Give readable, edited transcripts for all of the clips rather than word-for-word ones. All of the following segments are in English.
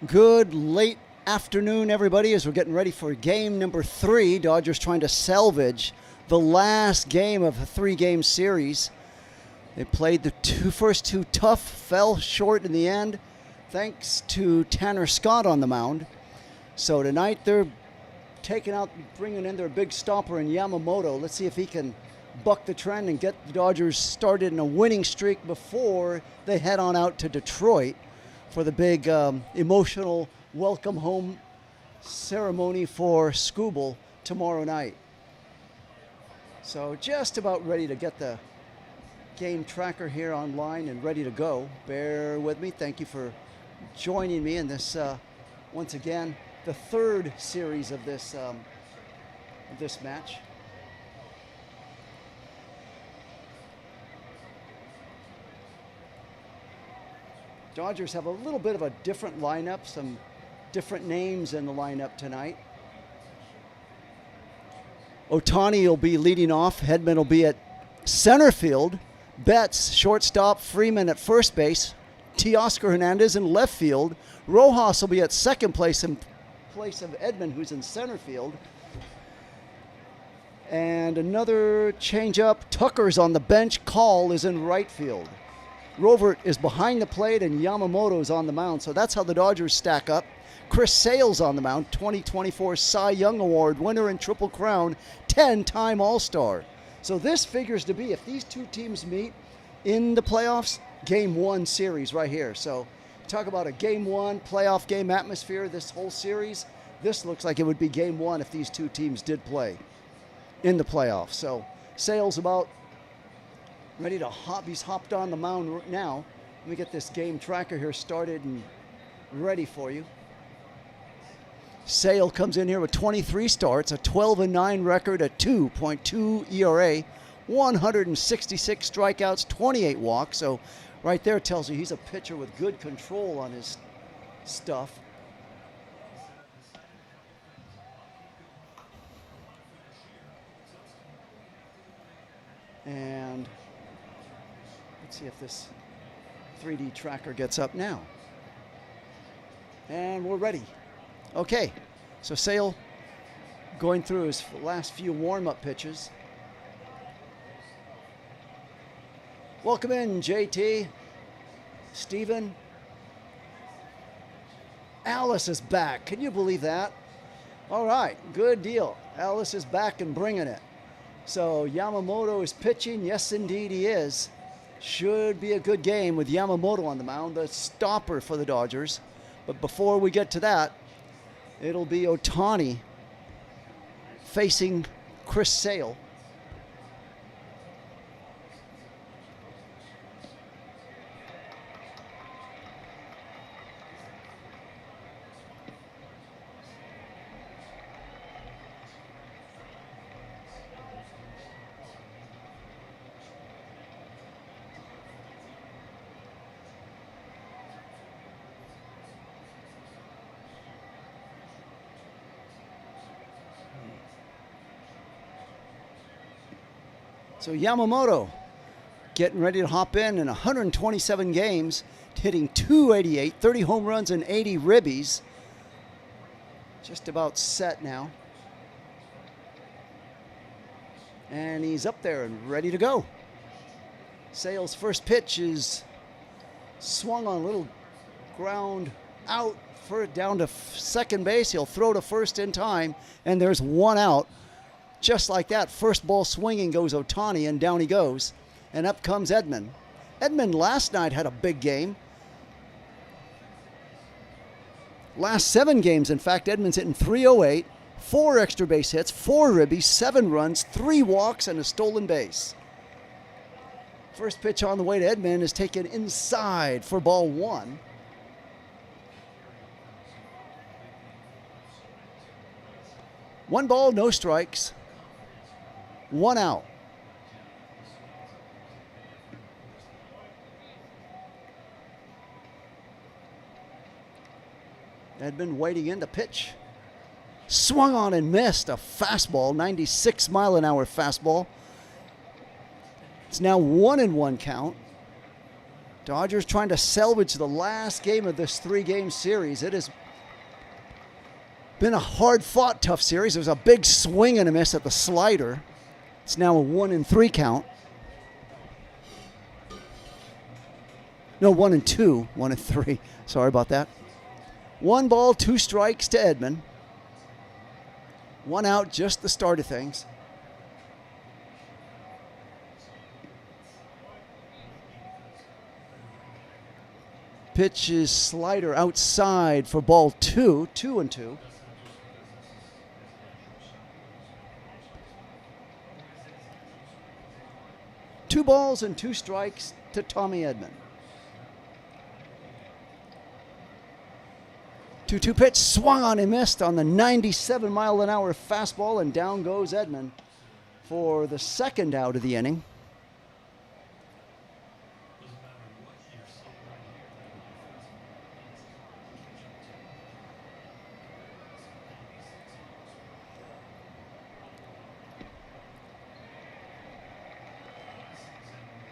Good late afternoon, everybody, as we're getting ready for game number 3. Dodgers trying to salvage the last game of a 3-game series. They played the first two tough, fell short in the end, thanks to Tanner Scott on the mound. So tonight they're bringing in their big stopper in Yamamoto. Let's see if he can buck the trend and get the Dodgers started in a winning streak before they head on out to Detroit for the big emotional welcome home ceremony for Skubal tomorrow night. So just about ready to get the game tracker here online and ready to go. Bear with me. Thank you for joining me in this, once again, the third series of this match. Dodgers have a little bit of a different lineup, some different names in the lineup tonight. Ohtani will be leading off. Hedman will be at center field. Betts, shortstop. Freeman at first base. Teoscar Hernandez in left field. Rojas will be at second place in place of Edman, who's in center field. And another changeup. Tucker's on the bench. Call is in right field. Rovert is behind the plate and Yamamoto is on the mound. So that's how the Dodgers stack up. Chris Sale's on the mound, 2024 Cy Young Award winner and Triple Crown, 10-time All-Star. So this figures to be, if these two teams meet in the playoffs, Game 1 series right here. So talk about a Game 1 playoff game atmosphere, this whole series. This looks like it would be Game 1 if these two teams did play in the playoffs. So Sale's about ready to hop. He's hopped on the mound now. Let me get this game tracker here started and ready for you. Sale comes in here with 23 starts, a 12-9 record, a 2.2 ERA, 166 strikeouts, 28 walks. So right there tells you he's a pitcher with good control on his stuff. And let's see if this 3D tracker gets up now. And we're ready. Okay, so Sale going through his last few warm-up pitches. Welcome in, JT, Steven. Alice is back. Can you believe that? All right, good deal. Alice is back and bringing it. So Yamamoto is pitching. Yes, indeed he is. Should be a good game with Yamamoto on the mound, the stopper for the Dodgers. But before we get to that, it'll be Ohtani facing Chris Sale. So Yamamoto getting ready to hop in 127 games, hitting .288, 30 home runs and 80 ribbies. Just about set now. And he's up there and ready to go. Sale's first pitch is swung on a little ground out down to second base. He'll throw to first in time, and there's one out. Just like that, first ball swinging goes Ohtani, and down he goes. And up comes Edman. Edman last night had a big game. Last 7 games, in fact, Edman's hitting .308, 4 extra base hits, 4 ribbies, 7 runs, 3 walks, and a stolen base. First pitch on the way to Edman is taken inside for ball 1. One ball, no strikes. 1 out. Edman waiting in the pitch. Swung on and missed a fastball, 96-mile-an-hour fastball. It's now 1-1 count. Dodgers trying to salvage the last game of this 3-game series. It has been a hard-fought, tough series. There's a big swing and a miss at the slider. It's now a 1-3 count. No, 1-2, 1-3. Sorry about that. 1 ball, 2 strikes to Edman. 1 out, just the start of things. Pitch is slider outside for ball 2, 2-2. Two balls and 2 strikes to Tommy Edman. 2-2 pitch, swung on and missed on the 97-mile-an-hour fastball, and down goes Edman for the 2nd out of the inning.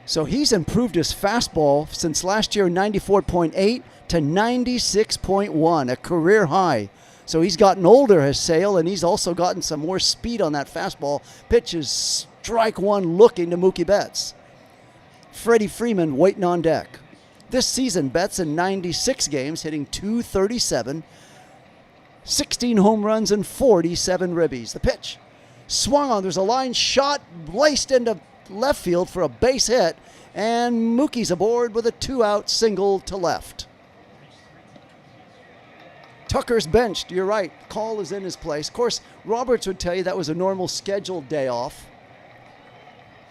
So he's improved his fastball since last year, 94.8 to 96.1, a career high. So he's gotten older, his Sale, and he's also gotten some more speed on that fastball. Pitch is strike 1 looking to Mookie Betts. Freddie Freeman waiting on deck. This season, Betts in 96 games, hitting .237, 16 home runs and 47 ribbies. The pitch swung on. There's a line shot laced into left field for a base hit, and Mookie's aboard with a 2-out single to left. Tucker's benched. You're right. Call is in his place. Of course, Roberts would tell you that was a normal scheduled day off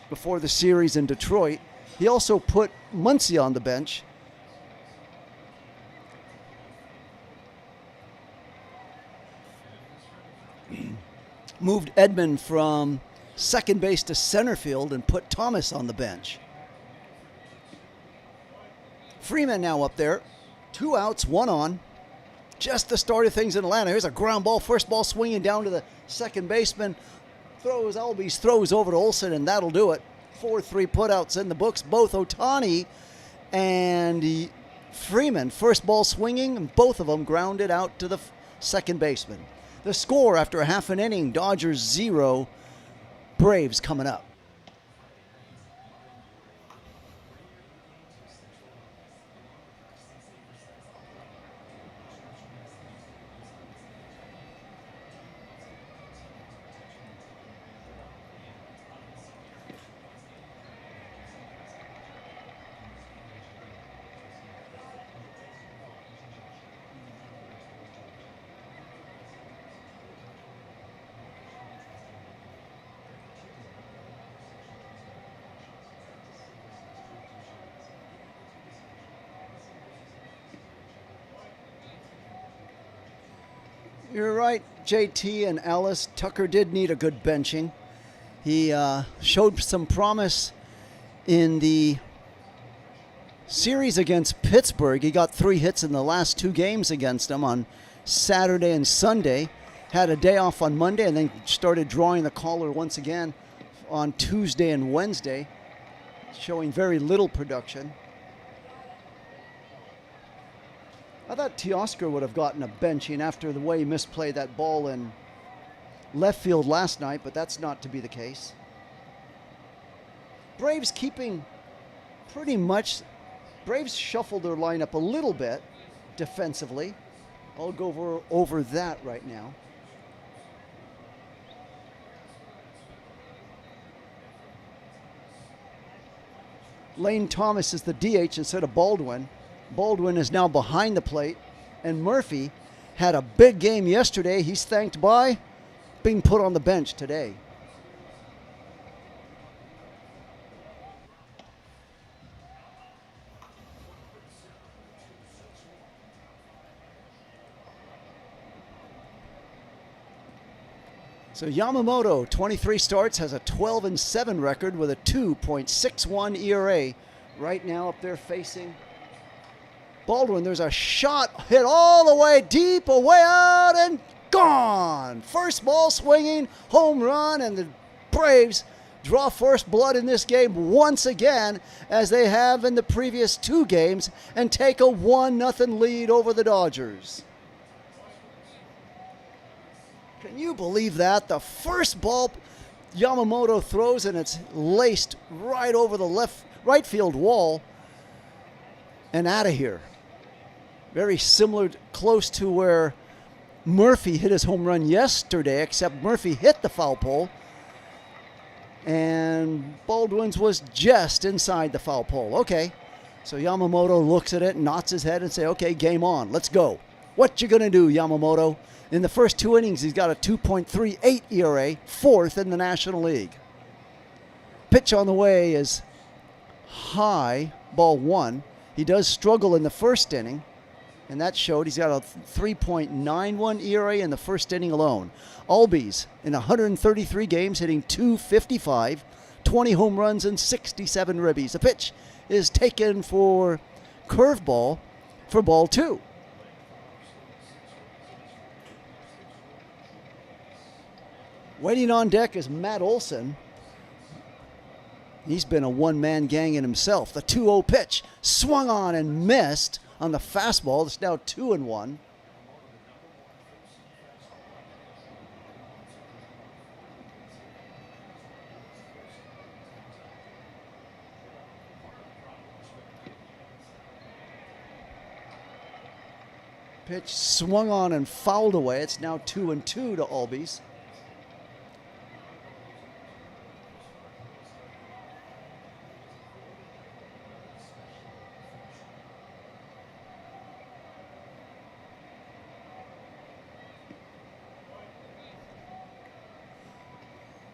before the series in Detroit. He also put Muncy on the bench. Moved Edman from second base to center field and put Thomas on the bench. Freeman now up there. 2 outs, 1 on. Just the start of things in Atlanta. Here's a ground ball. First ball swinging down to the second baseman. Throws Albies, throws over to Olsen, and that'll do it. 4-3 putouts in the books. Both Ohtani and Freeman. First ball swinging, and both of them grounded out to the second baseman. The score after a half an inning, Dodgers 0, Braves coming up. You're right, JT and Ellis. Tucker did need a good benching. He showed some promise in the series against Pittsburgh. He got 3 hits in the last 2 games against them on Saturday and Sunday. Had a day off on Monday and then started drawing the collar once again on Tuesday and Wednesday, showing very little production. I thought Teoscar would have gotten a benching after the way he misplayed that ball in left field last night, but that's not to be the case. Braves keeping pretty much, Braves shuffled their lineup a little bit defensively. I'll go over that right now. Lane Thomas is the DH instead of Baldwin. Baldwin is now behind the plate, and Murphy had a big game yesterday. He's thanked by being put on the bench today. So Yamamoto, 23 starts, has a 12-7 record with a 2.61 ERA. Right now up there facing Baldwin. There's a shot hit all the way deep, away out, and gone. First ball swinging, home run, and the Braves draw first blood in this game once again, as they have in the previous 2 games, and take a 1-0 lead over the Dodgers. Can you believe that? The first ball Yamamoto throws, and it's laced right over the right field wall and out of here. Very similar, close to where Murphy hit his home run yesterday, except Murphy hit the foul pole, and Baldwin's was just inside the foul pole. Okay, so Yamamoto looks at it, nods his head, and say, okay, game on, let's go. What you gonna do, Yamamoto? In the first 2 innings, he's got a 2.38 ERA, 4th in the National League. Pitch on the way is high, ball 1. He does struggle in the first inning, and that showed. He's got a 3.91 ERA in the first inning alone. Albies, in 133 games, hitting .255, 20 home runs and 67 ribbies. The pitch is taken for curveball for ball 2. Waiting on deck is Matt Olson. He's been a one-man gang in himself. The 2-0 pitch swung on and missed on the fastball. It's now 2-1. Pitch swung on and fouled away. It's now 2-2 to Albies.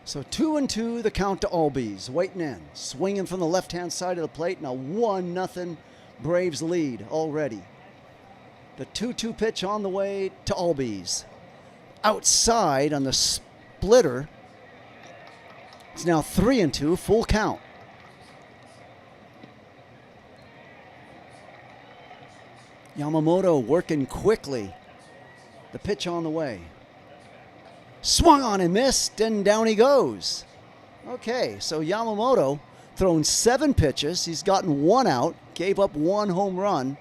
So 2-2, the count to Albies. Waiting in, swinging from the left-hand side of the plate, and a 1-0 Braves lead already. The 2-2 pitch on the way to Albies. Outside on the splitter. It's now 3-2, full count. Yamamoto working quickly. The pitch on the way. Swung on and missed, and down he goes. Okay, so Yamamoto thrown 7 pitches. He's gotten 1 out, gave up 1 home run.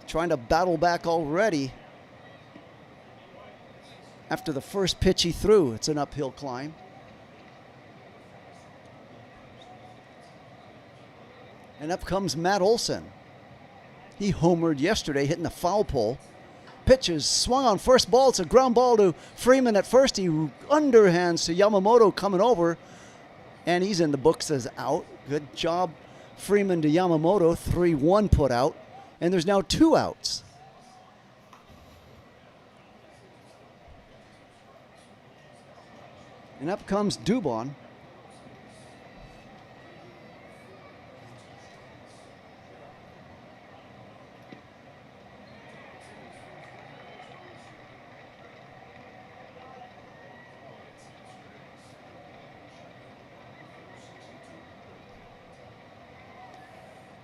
Trying to battle back already. After the first pitch he threw, it's an uphill climb. And up comes Matt Olson. He homered yesterday, hitting the foul pole. Pitches swung on first ball. It's a ground ball to Freeman at first. He underhands to Yamamoto coming over, and he's in the books as out. Good job, Freeman to Yamamoto. 3-1 put out, and there's now 2 outs. And up comes Dubon.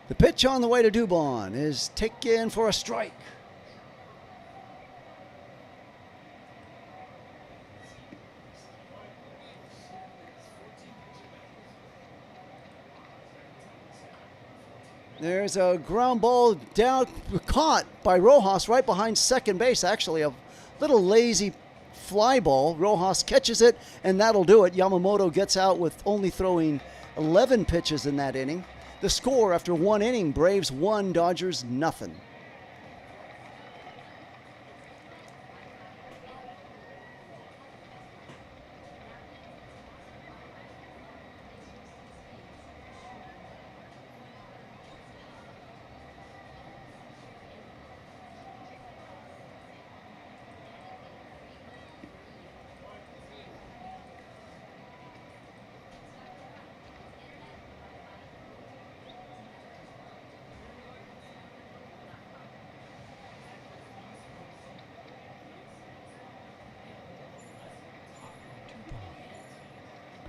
The pitch on the way to Dubon is taken for a strike. There's a ground ball down, caught by Rojas right behind second base. Actually, a little lazy fly ball. Rojas catches it, and that'll do it. Yamamoto gets out with only throwing 11 pitches in that inning. The score after 1 inning, Braves 1, Dodgers nothing.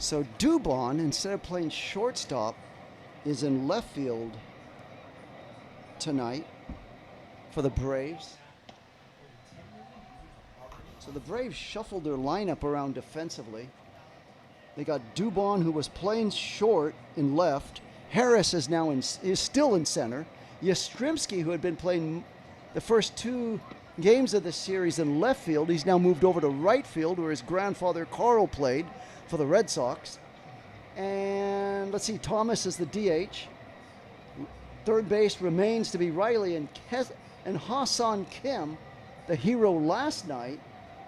So Dubon, instead of playing shortstop, is in left field tonight for the Braves. So the Braves shuffled their lineup around defensively. They got Dubon, who was playing short in left. Harris is still in center. Yastrzemski, who had been playing the first 2 games of the series in left field, he's now moved over to right field, where his grandfather Carl played for the Red Sox. And let's see, Thomas is the DH. Third base remains to be Riley, and Hassan Kim, the hero last night,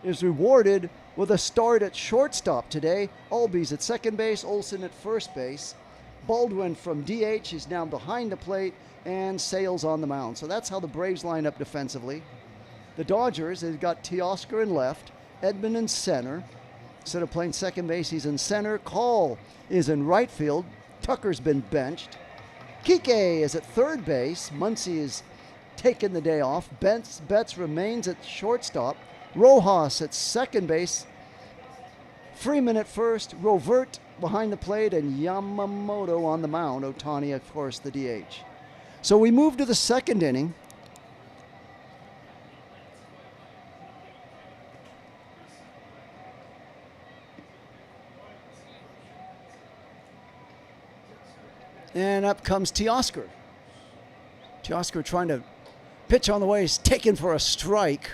is rewarded with a start at shortstop today. Albies at second base, Olson at first base. Baldwin from DH is now behind the plate, and Sales on the mound. So that's how the Braves line up defensively. The Dodgers, they've got Teoscar in left, Edman in center. Instead of playing second base, he's in center. Call is in right field. Tucker's been benched. Kike is at third base. Muncy is taking the day off. Betts remains at shortstop. Rojas at second base. Freeman at first. Rovert behind the plate, and Yamamoto on the mound. Ohtani, of course, the DH. So we move to the second inning. And up comes Teoscar. Teoscar trying to pitch on the way. He's taken for a strike.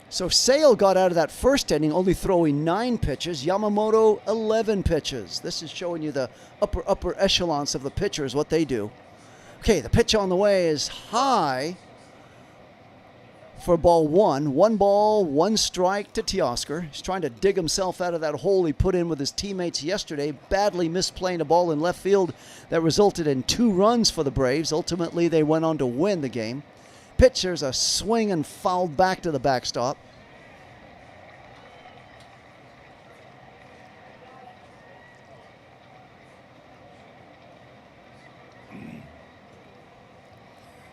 So Sale got out of that first inning only throwing 9 pitches. Yamamoto, 11 pitches. This is showing you the upper echelons of the pitchers, what they do. Okay, the pitch on the way is high for ball 1. 1 ball, 1 strike to Teoscar. He's trying to dig himself out of that hole he put in with his teammates yesterday, badly misplaying a ball in left field that resulted in 2 runs for the Braves. Ultimately, they went on to win the game. Pitch, there's a swing and fouled back to the backstop.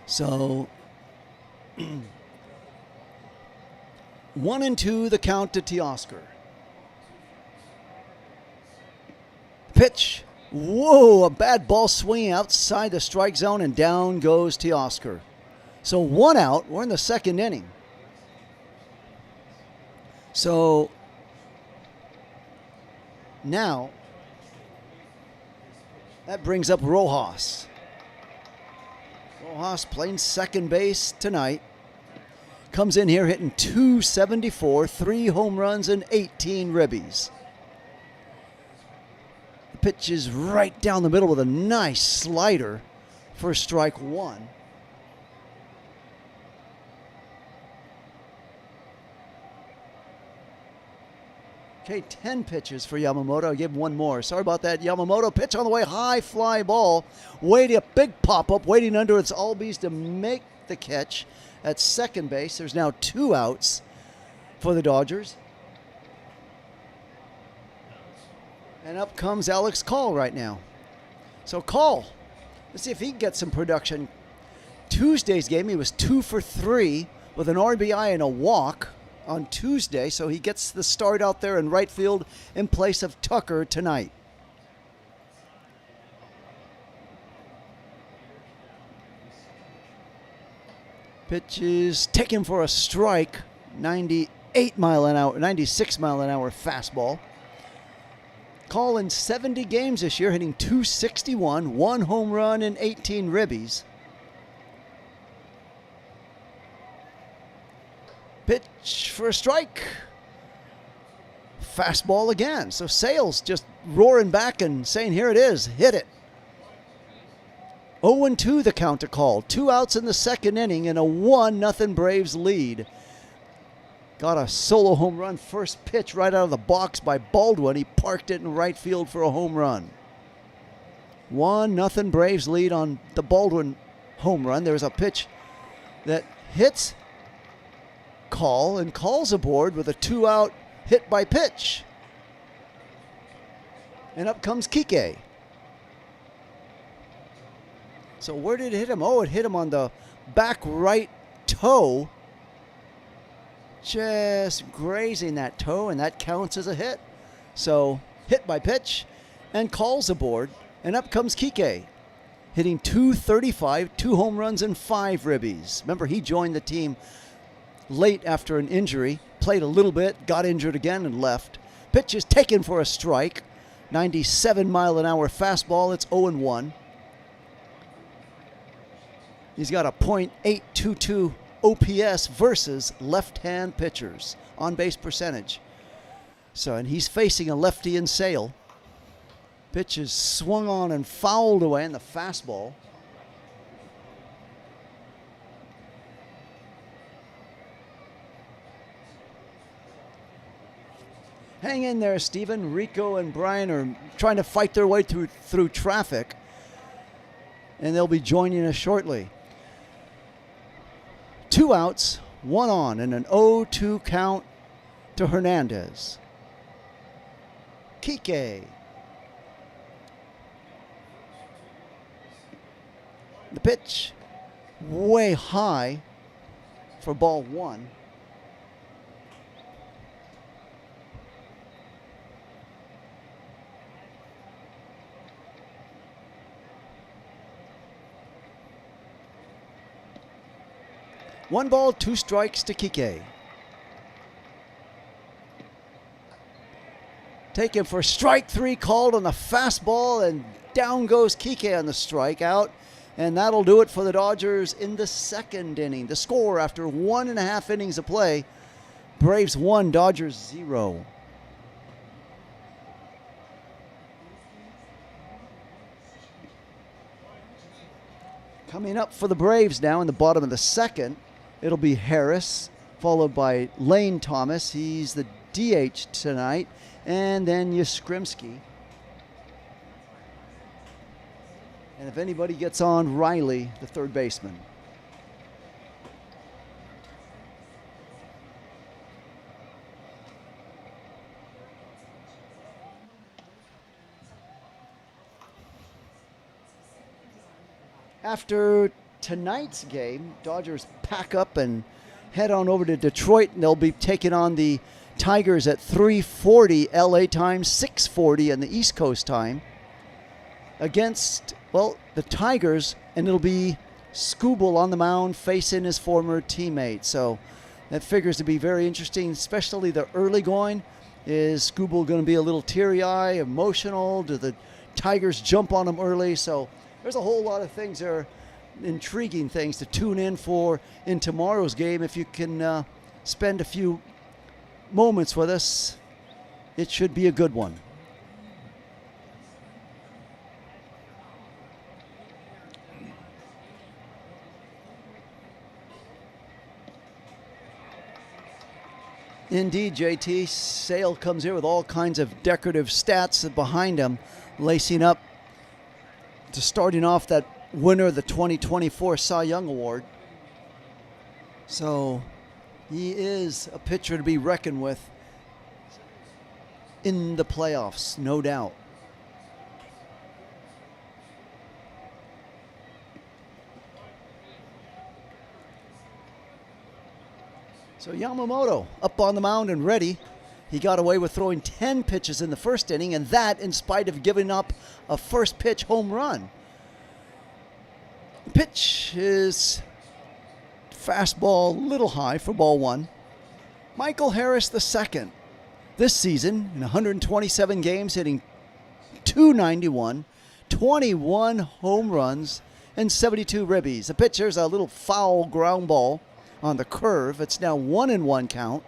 So 1-2 the count to Teoscar. Pitch. Whoa, a bad ball swinging outside the strike zone, and down goes Teoscar. So 1 out. We're in the second inning. So now that brings up Rojas. Rojas playing second base tonight. Comes in here hitting .274, 3 home runs and 18 ribbies. The pitch is right down the middle with a nice slider for strike 1. Okay, 10 pitches for Yamamoto. I'll give him 1 more. Sorry about that. Yamamoto, pitch on the way, high fly ball. Waiting, a big pop-up, waiting under its Albies to make the catch at second base. There's now 2 outs for the Dodgers. And up comes Alex Call right now. So Call, let's see if he can get some production. Tuesday's game, he was 2 for 3 with an RBI and a walk on Tuesday, so he gets the start out there in right field in place of Tucker tonight. Pitch is taken for a strike, 96 mile an hour fastball. Call in 70 games this year, hitting .261, 1 home run and 18 ribbies. Pitch for a strike. Fastball again. So Sales just roaring back and saying, here it is, hit it. 0-2 the count to Call. 2 outs in the second inning and a 1-0 Braves lead. Got a solo home run first pitch right out of the box by Baldwin. He parked it in right field for a home run. 1-0 Braves lead on the Baldwin home run. There's a pitch that hits Call, and Call's aboard with a 2-out hit by pitch. And up comes Kike. So where did it hit him? Oh, it hit him on the back right toe. Just grazing that toe, and that counts as a hit. So hit by pitch, and Call's aboard, and up comes Kike, hitting .235, 2 home runs and 5 ribbies. Remember, he joined the team late after an injury, played a little bit, got injured again and left. Pitch is taken for a strike. 97-mile-an-hour fastball. It's 0-1. He's got a .822 OPS versus left-hand pitchers. On-base percentage. And he's facing a lefty in Sale. Pitch is swung on and fouled away in the fastball. Hang in there, Stephen. Rico and Brian are trying to fight their way through traffic, and they'll be joining us shortly. 2 outs, 1 on, and an 0-2 count to Hernandez. Kike. The pitch way high for ball 1. One ball, 2 strikes to Kike. Taken for strike 3, called on the fastball, and down goes Kike on the strikeout. And that'll do it for the Dodgers in the 2nd inning. The score after 1.5 innings of play, Braves 1, Dodgers 0. Coming up for the Braves now in the bottom of the 2nd, it'll be Harris, followed by Lane Thomas. He's the DH tonight. And then Yastrzemski. And if anybody gets on, Riley, the 3rd baseman. After tonight's game, Dodgers pack up and head on over to Detroit, and they'll be taking on the Tigers at 3:40 LA time, 6:40 on the East Coast time against, the Tigers, and it'll be Skubal on the mound facing his former teammate. So that figures to be very interesting, especially the early going. Is Skubal going to be a little teary-eyed, emotional? Do the Tigers jump on him early? So there's a whole lot of things that are intriguing things to tune in for in tomorrow's game. If you can spend a few moments with us, it should be a good one. Indeed, JT. Sale comes here with all kinds of decorative stats behind him, lacing up to starting off that winner of the 2024 Cy Young Award. So he is a pitcher to be reckoned with in the playoffs, no doubt. So Yamamoto up on the mound and ready. He got away with throwing 10 pitches in the 1st inning, and that in spite of giving up a first pitch home run. The pitch is fastball a little high for ball 1. Michael Harris II. This season, in 127 games, hitting .291, 21 home runs, and 72 ribbies. The pitcher's a little foul ground ball on the curve. It's now 1-1 count.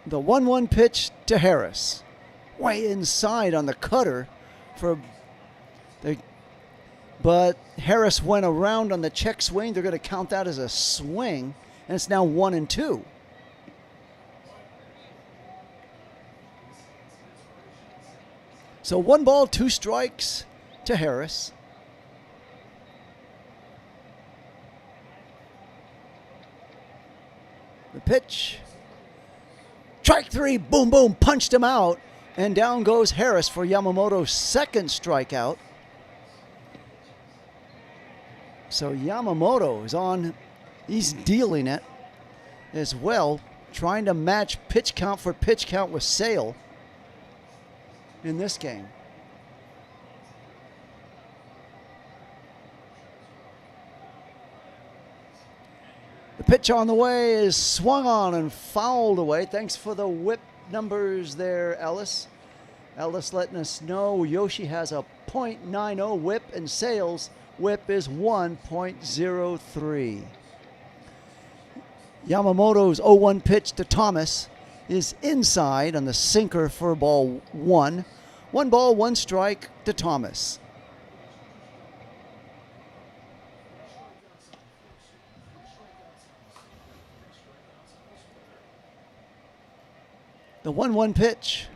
The 1-1 pitch to Harris. Way inside on the cutter but Harris went around on the check swing. They're going to count that as a swing, and it's now 1-2. So 1 ball, 2 strikes to Harris. The pitch. Strike 3, boom, boom, punched him out. And down goes Harris for Yamamoto's 2nd strikeout. So Yamamoto is on, he's dealing it as well, trying to match pitch count for pitch count with Sale in this game. The pitch on the way is swung on and fouled away. Thanks for the whip numbers there, Ellis. Ellis letting us know Yoshi has a .90 whip and Sales whip is 1.03. Yamamoto's 0-1 pitch to Thomas is inside on the sinker for ball one. 1 ball, 1 strike to Thomas. The 1-1 pitch,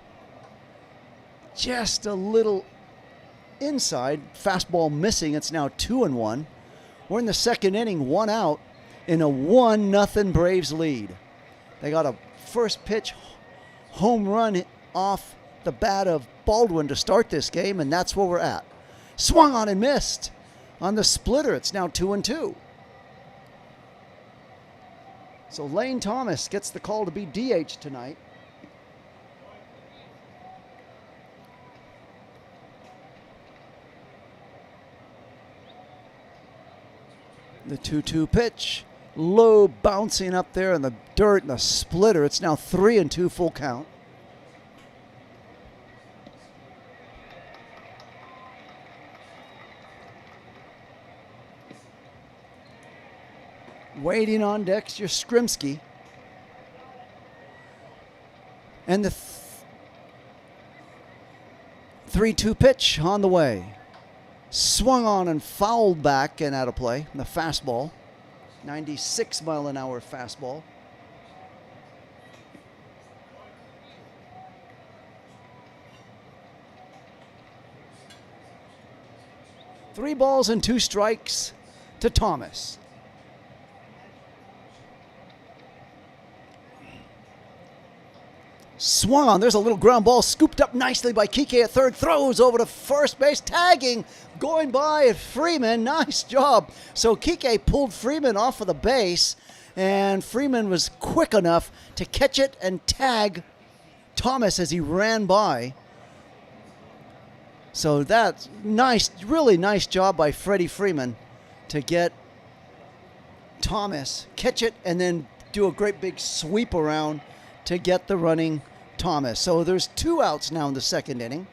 just a little inside. Fastball missing. It's now 2-1. We're in the second inning, 1 out in a 1-0 Braves lead. They got a first pitch home run off the bat of Baldwin to start this game, and that's where we're at. Swung on and missed on the splitter. It's now 2-2. So Lane Thomas gets the call to be DH tonight. The 2-2 pitch, low bouncing up there in the dirt and the splitter. It's now 3-2 full count. Waiting on Dexter Skrimsky. And the 3-2 pitch on the way. Swung on and fouled back and out of play. The fastball, 96-mile-an-hour fastball. Three balls and 2 strikes to Thomas. Swung on. There's a little ground ball scooped up nicely by Kike at third. Throws over to first base. Tagging. Going by Freeman. Nice job. So Kike pulled Freeman off of the base. And Freeman was quick enough to catch it and tag Thomas as he ran by. So that's nice. Really nice job by Freddie Freeman to get Thomas, catch it, and then do a great big sweep around to get the running Thomas. So there's 2 outs now in the second inning.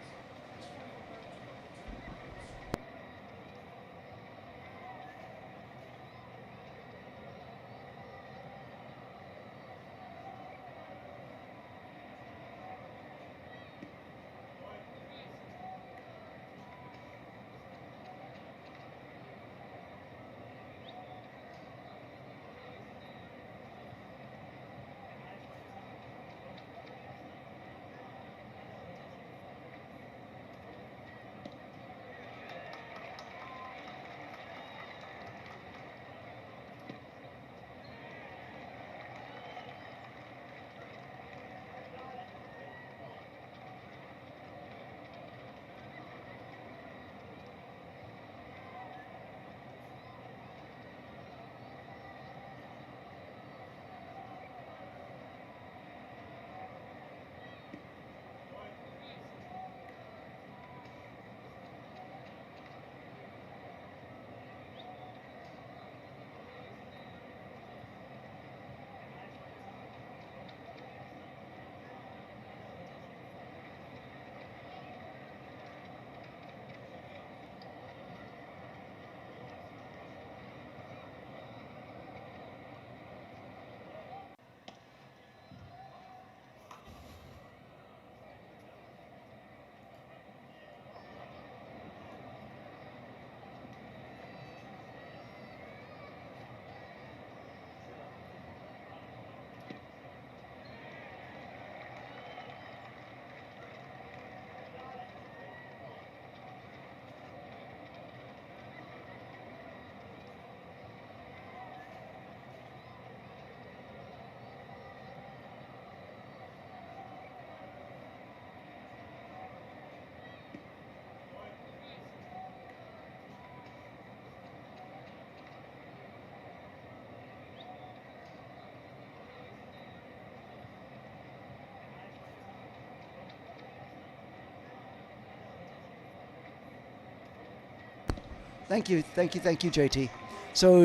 Thank you, JT. So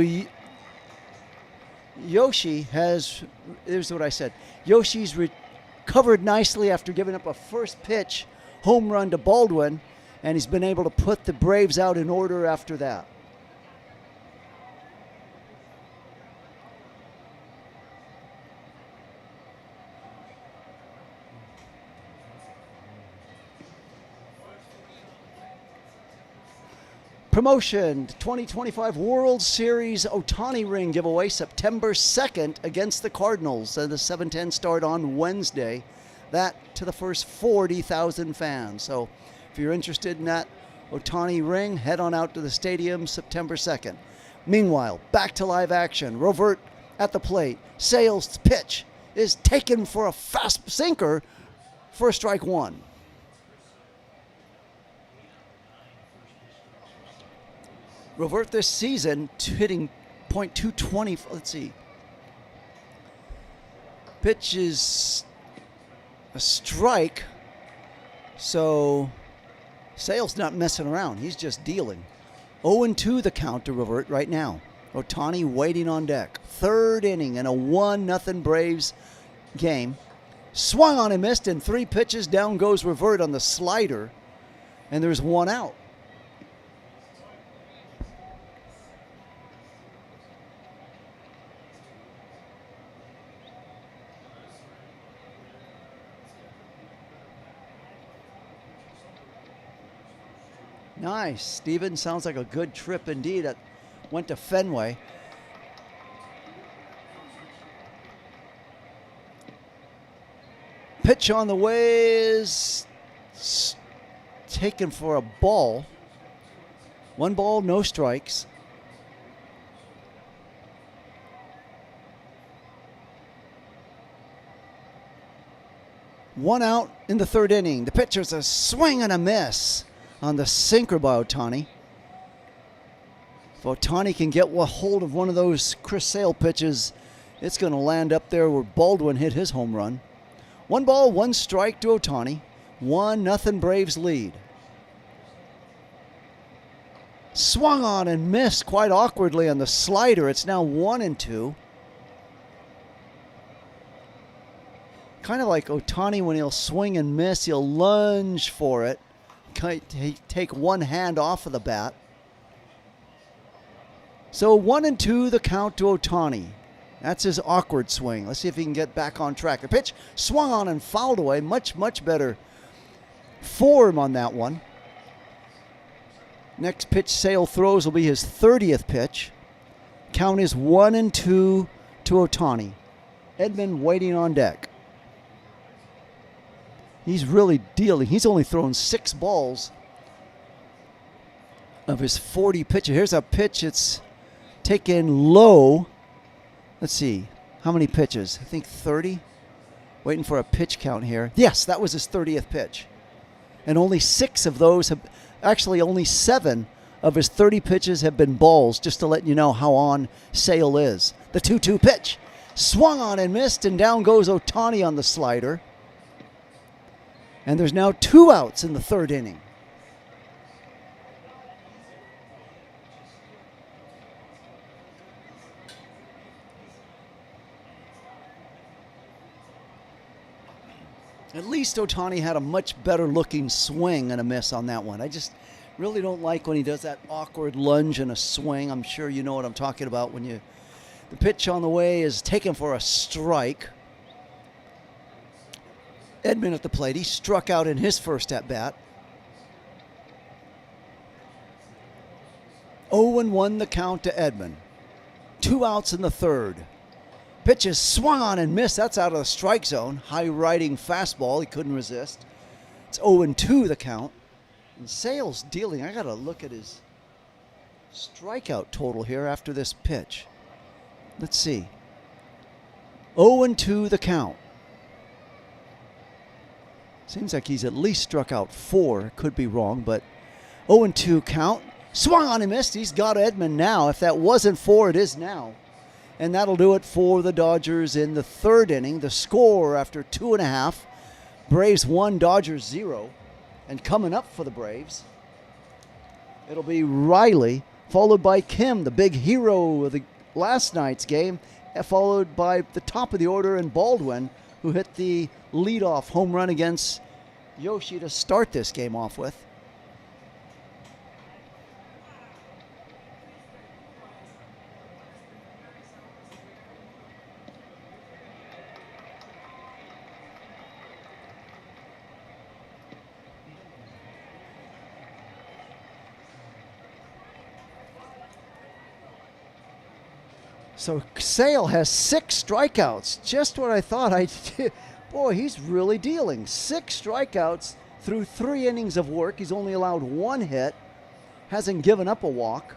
Yoshi has, here's what I said. Yoshi's recovered nicely after giving up a first pitch home run to Baldwin, and he's been able to put the Braves out in order after that. Promotion 2025 World Series Ohtani ring giveaway September 2nd against the Cardinals. The 7:10 start on Wednesday. That to the first 40,000 fans. So if you're interested in that Ohtani ring, head on out to the stadium September 2nd. Meanwhile, back to live action. Rovert at the plate. Sale's pitch is taken for a fast sinker for strike one. Rovert this season hitting .220. Let's see. Pitch is a strike. So Sale's not messing around. He's just dealing. 0-2 the count to Rovert right now. Ohtani waiting on deck. Third inning in a 1-0 Braves game. Swung on and missed, and 3 pitches. Down goes Rovert on the slider. And there's 1 out. Nice. Steven, sounds like a good trip indeed. That went to Fenway. Pitch on the way is taken for a ball. 1 ball, no strikes. One out in the 3rd inning. The pitcher's a swing and a miss on the sinker by Ohtani. If Ohtani can get a hold of one of those Chris Sale pitches, it's going to land up there where Baldwin hit his home run. 1 ball, 1 strike to Ohtani. 1-0 Braves lead. Swung on and missed quite awkwardly on the slider. It's now 1-2. Kind of like Ohtani when he'll swing and miss, he'll lunge for it. Take one hand off of the bat. So 1-2 the count to Ohtani. That's his awkward swing. Let's see if he can get back on track. The pitch swung on and fouled away. Much, much better form on that one. Next pitch Sale throws will be his 30th pitch. Count is 1-2 to Ohtani. Edman waiting on deck. He's really dealing. He's only thrown 6 balls of his 40 pitches. Here's a pitch. It's taken low. Let's see. How many pitches? I think 30. Waiting for a pitch count here. Yes, that was his 30th pitch. And only 6 of those have, actually only 7 of his 30 pitches have been balls, just to let you know how on Sale is. The 2-2 pitch. Swung on and missed, and down goes Ohtani on the slider. And there's now 2 outs in the 3rd inning. At least Ohtani had a much better looking swing and a miss on that one. I just really don't like when he does that awkward lunge and a swing. I'm sure you know what I'm talking about when the pitch on the way is taken for a strike. Edman at the plate. He struck out in his first at-bat. 0-1 the count to Edman. 2 outs in the 3rd. Pitch is swung on and missed. That's out of the strike zone. High-riding fastball. He couldn't resist. It's 0-2 the count. And Sale's dealing. I got to look at his strikeout total here after this pitch. Let's see. 0-2 the count. Seems like he's at least struck out 4. Could be wrong, but 0-2 count. Swung on and missed. He's got Edman now. If that wasn't 4, it is now. And that'll do it for the Dodgers in the 3rd inning. The score after 2.5. Braves 1, Dodgers 0. And coming up for the Braves, it'll be Riley, followed by Kim, the big hero of the last night's game, followed by the top of the order and Baldwin, who hit the leadoff home run against Yoshi to start this game off with. So Sale has 6 strikeouts. Just what I thought I did. Boy, he's really dealing. 6 strikeouts through 3 innings of work. He's only allowed 1 hit. Hasn't given up a walk.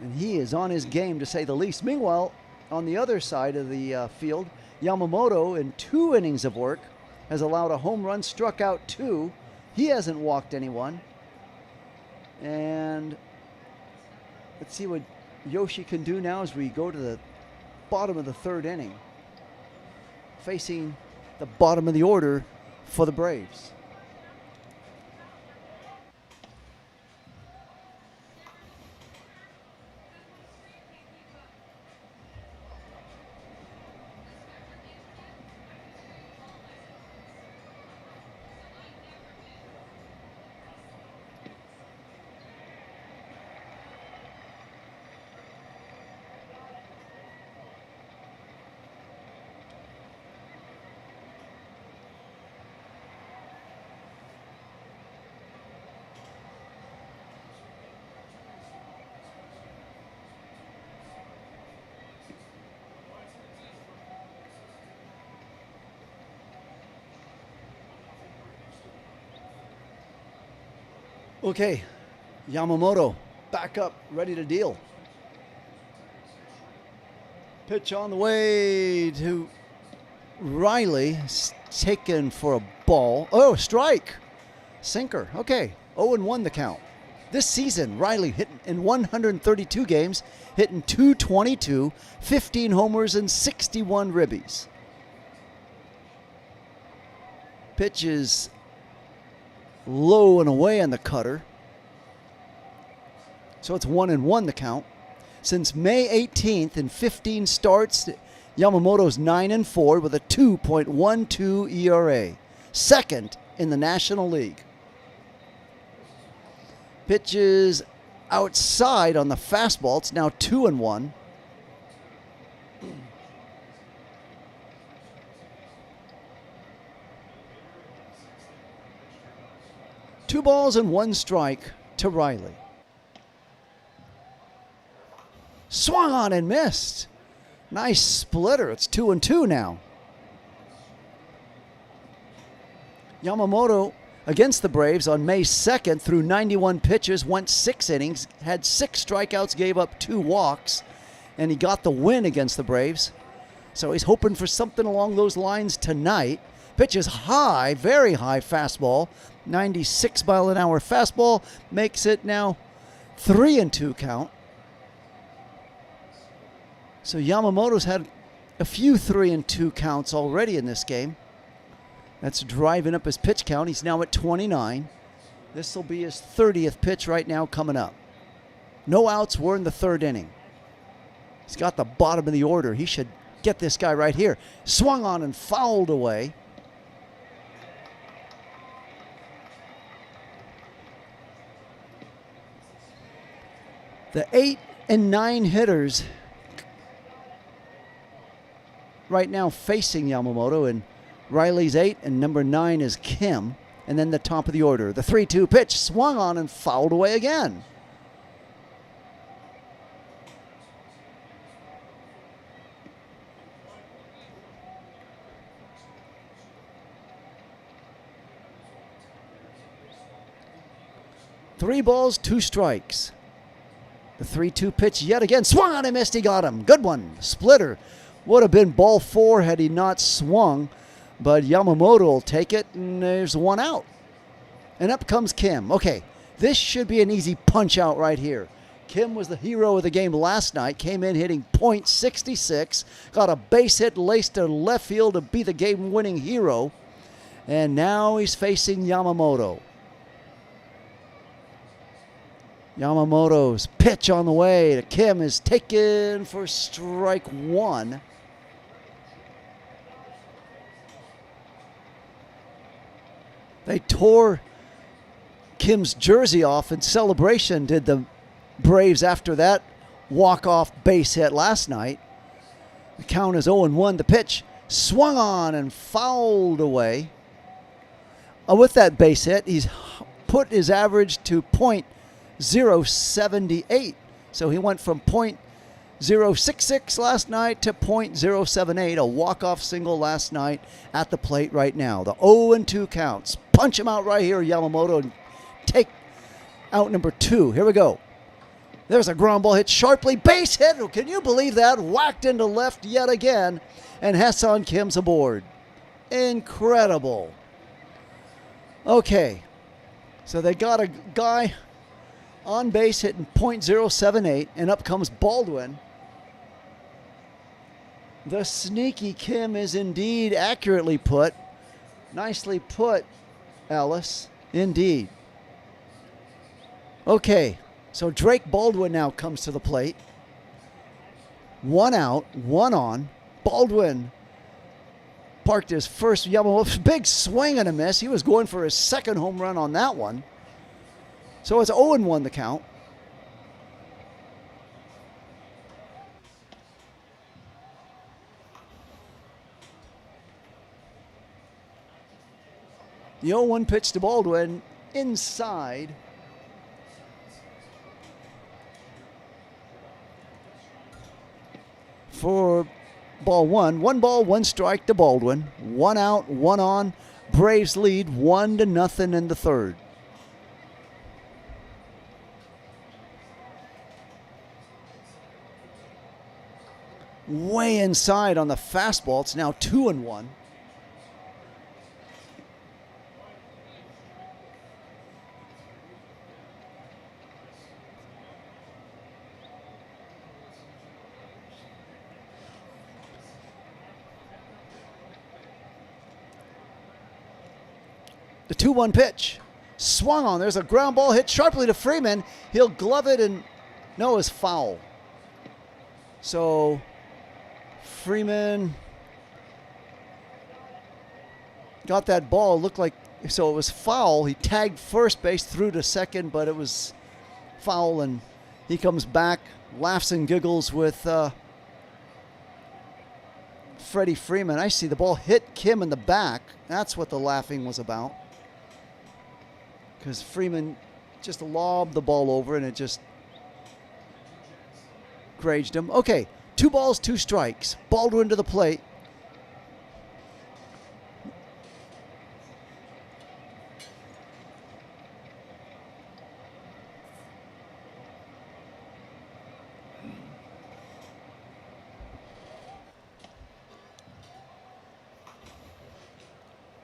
And he is on his game, to say the least. Meanwhile, on the other side of the field, Yamamoto, in 2 innings of work, has allowed a home run, struck out 2. He hasn't walked anyone. And let's see what Yoshi can do now as we go to the bottom of the 3rd inning, facing the bottom of the order for the Braves. Okay, Yamamoto back up, ready to deal. Pitch on the way to Riley, taken for a ball. Oh, strike. Sinker. Okay, 0-1 the count. This season, Riley hit in 132 games, hitting .222, 15 homers, and 61 ribbies. Pitch is low and away on the cutter. So it's 1-1 the count. Since May 18th, in 15 starts, Yamamoto's 9-4 with a 2.12 ERA. Second in the National League. Pitches outside on the fastball. It's now 2-1. Two balls and 1 strike to Riley. Swung on and missed. Nice splitter. It's 2-2 now. Yamamoto against the Braves on May 2nd through 91 pitches, went 6 innings, had 6 strikeouts, gave up 2 walks, and he got the win against the Braves. So he's hoping for something along those lines tonight. Pitches high, very high fastball. 96 mile an hour fastball makes it now 3-2 count. So Yamamoto's had a few 3-2 counts already in this game. That's driving up his pitch count. He's now at 29. This will be his 30th pitch right now coming up. No outs. We're in the 3rd inning. He's got the bottom of the order. He should get this guy right here. Swung on and fouled away. The 8 and 9 hitters right now facing Yamamoto, and Riley's 8 and number 9 is Kim. And then the top of the order. The 3-2 pitch swung on and fouled away again. Three balls, 2 strikes. The 3-2 pitch yet again. Swung on and missed. He got him. Good one. Splitter. Would have been ball 4 had he not swung. But Yamamoto will take it, and there's 1 out. And up comes Kim. Okay, this should be an easy punch out right here. Kim was the hero of the game last night. Came in hitting .66. Got a base hit laced to left field to be the game-winning hero. And now he's facing Yamamoto. Yamamoto's pitch on the way to Kim is taken for strike one. They tore Kim's jersey off in celebration, did the Braves, after that walk-off base hit last night. The count is 0-1. The pitch swung on and fouled away. With that base hit, he's put his average to .078. So he went from .066 last night to .078, a walk-off single last night at the plate right now. The 0-2 counts. Punch him out right here, Yamamoto, and take out number 2. Here we go. There's a ground ball hit sharply. Base hit. Can you believe that? Whacked into left yet again. And Ha-Seong Kim's aboard. Incredible. Okay. So they got a guy on base hitting .078. And up comes Baldwin. The sneaky Kim is indeed accurately put. Nicely put, Alice. Indeed. Okay. So Drake Baldwin now comes to the plate. 1 out, 1 on. Baldwin parked his first Yamamoto. Big swing and a miss. He was going for his second home run on that one. So it's 0-1 the count. The 0-1 pitch to Baldwin inside. For ball one. 1 ball, 1 strike to Baldwin. 1 out, 1 on. Braves lead 1-0 in the third. Way inside on the fastball. It's now 2-1. The 2-1 pitch. Swung on. There's a ground ball hit sharply to Freeman. He'll glove it and no, it's foul. So Freeman got that ball. Looked like, so it was foul. He tagged first base through to second, but it was foul, and he comes back, laughs and giggles with Freddie Freeman. I see the ball hit Kim in the back. That's what the laughing was about. Because Freeman just lobbed the ball over and it just grazed him. Okay, 2 balls, 2 strikes. Baldwin to the plate.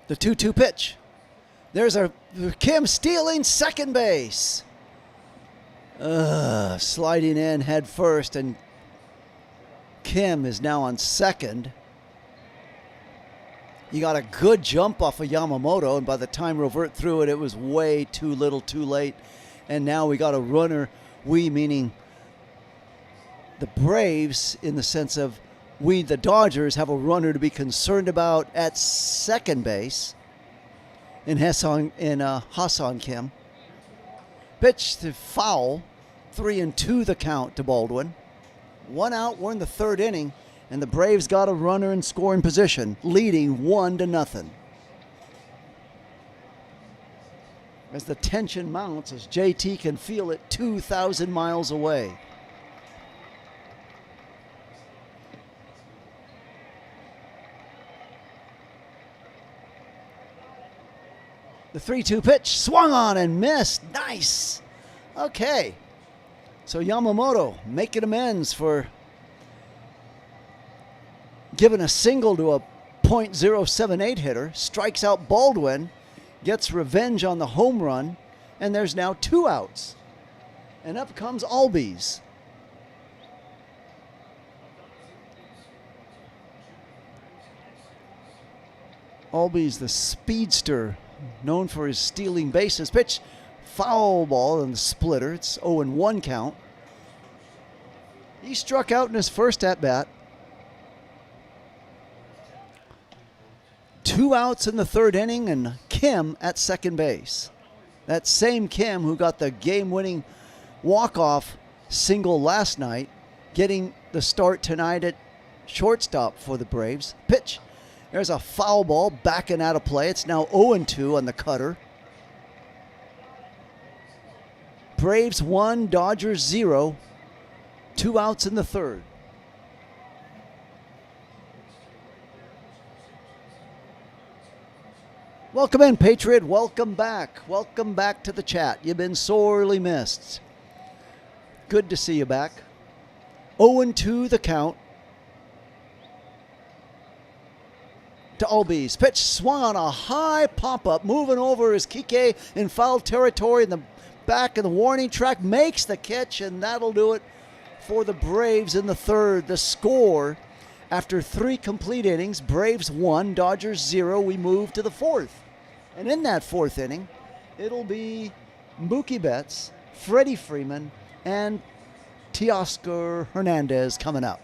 The 2-2 pitch. There's a Kim stealing second base. Sliding in head first, and Kim is now on second. You got a good jump off of Yamamoto, and by the time Revert threw it, it was way too little too late. And now we got a runner, we meaning the Braves, in the sense of we, the Dodgers, have a runner to be concerned about at second base in Ha-Seong Kim. Pitch to foul. 3-2 the count to Baldwin. 1 out, we're in the third inning, and the Braves got a runner in scoring position, leading 1-0. As the tension mounts, as JT can feel it 2,000 miles away. The 3-2 pitch swung on and missed. Nice. Okay. So Yamamoto making amends for giving a single to a .078 hitter. Strikes out Baldwin. Gets revenge on the home run. And there's now 2 outs. And up comes Albies. Albies, the speedster, known for his stealing bases. Pitch foul ball in the splitter. It's 0-1 count. He struck out in his first at-bat. 2 outs in the third inning, and Kim at second base. That same Kim who got the game-winning walk-off single last night, getting the start tonight at shortstop for the Braves. Pitch. There's a foul ball backing out of play. It's now 0-2 on the cutter. Braves 1, Dodgers 0. 2 outs in the third. Welcome in, Patriot. Welcome back. Welcome back to the chat. You've been sorely missed. Good to see you back. 0-2 the count. To Albies. Pitch swung on a high pop-up. Moving over is Kike in foul territory in the back of the warning track. Makes the catch, and that'll do it for the Braves in the third. The score after 3 complete innings, Braves 1, Dodgers 0. We move to the fourth. And in that fourth inning, it'll be Mookie Betts, Freddie Freeman, and Teoscar Hernandez coming up.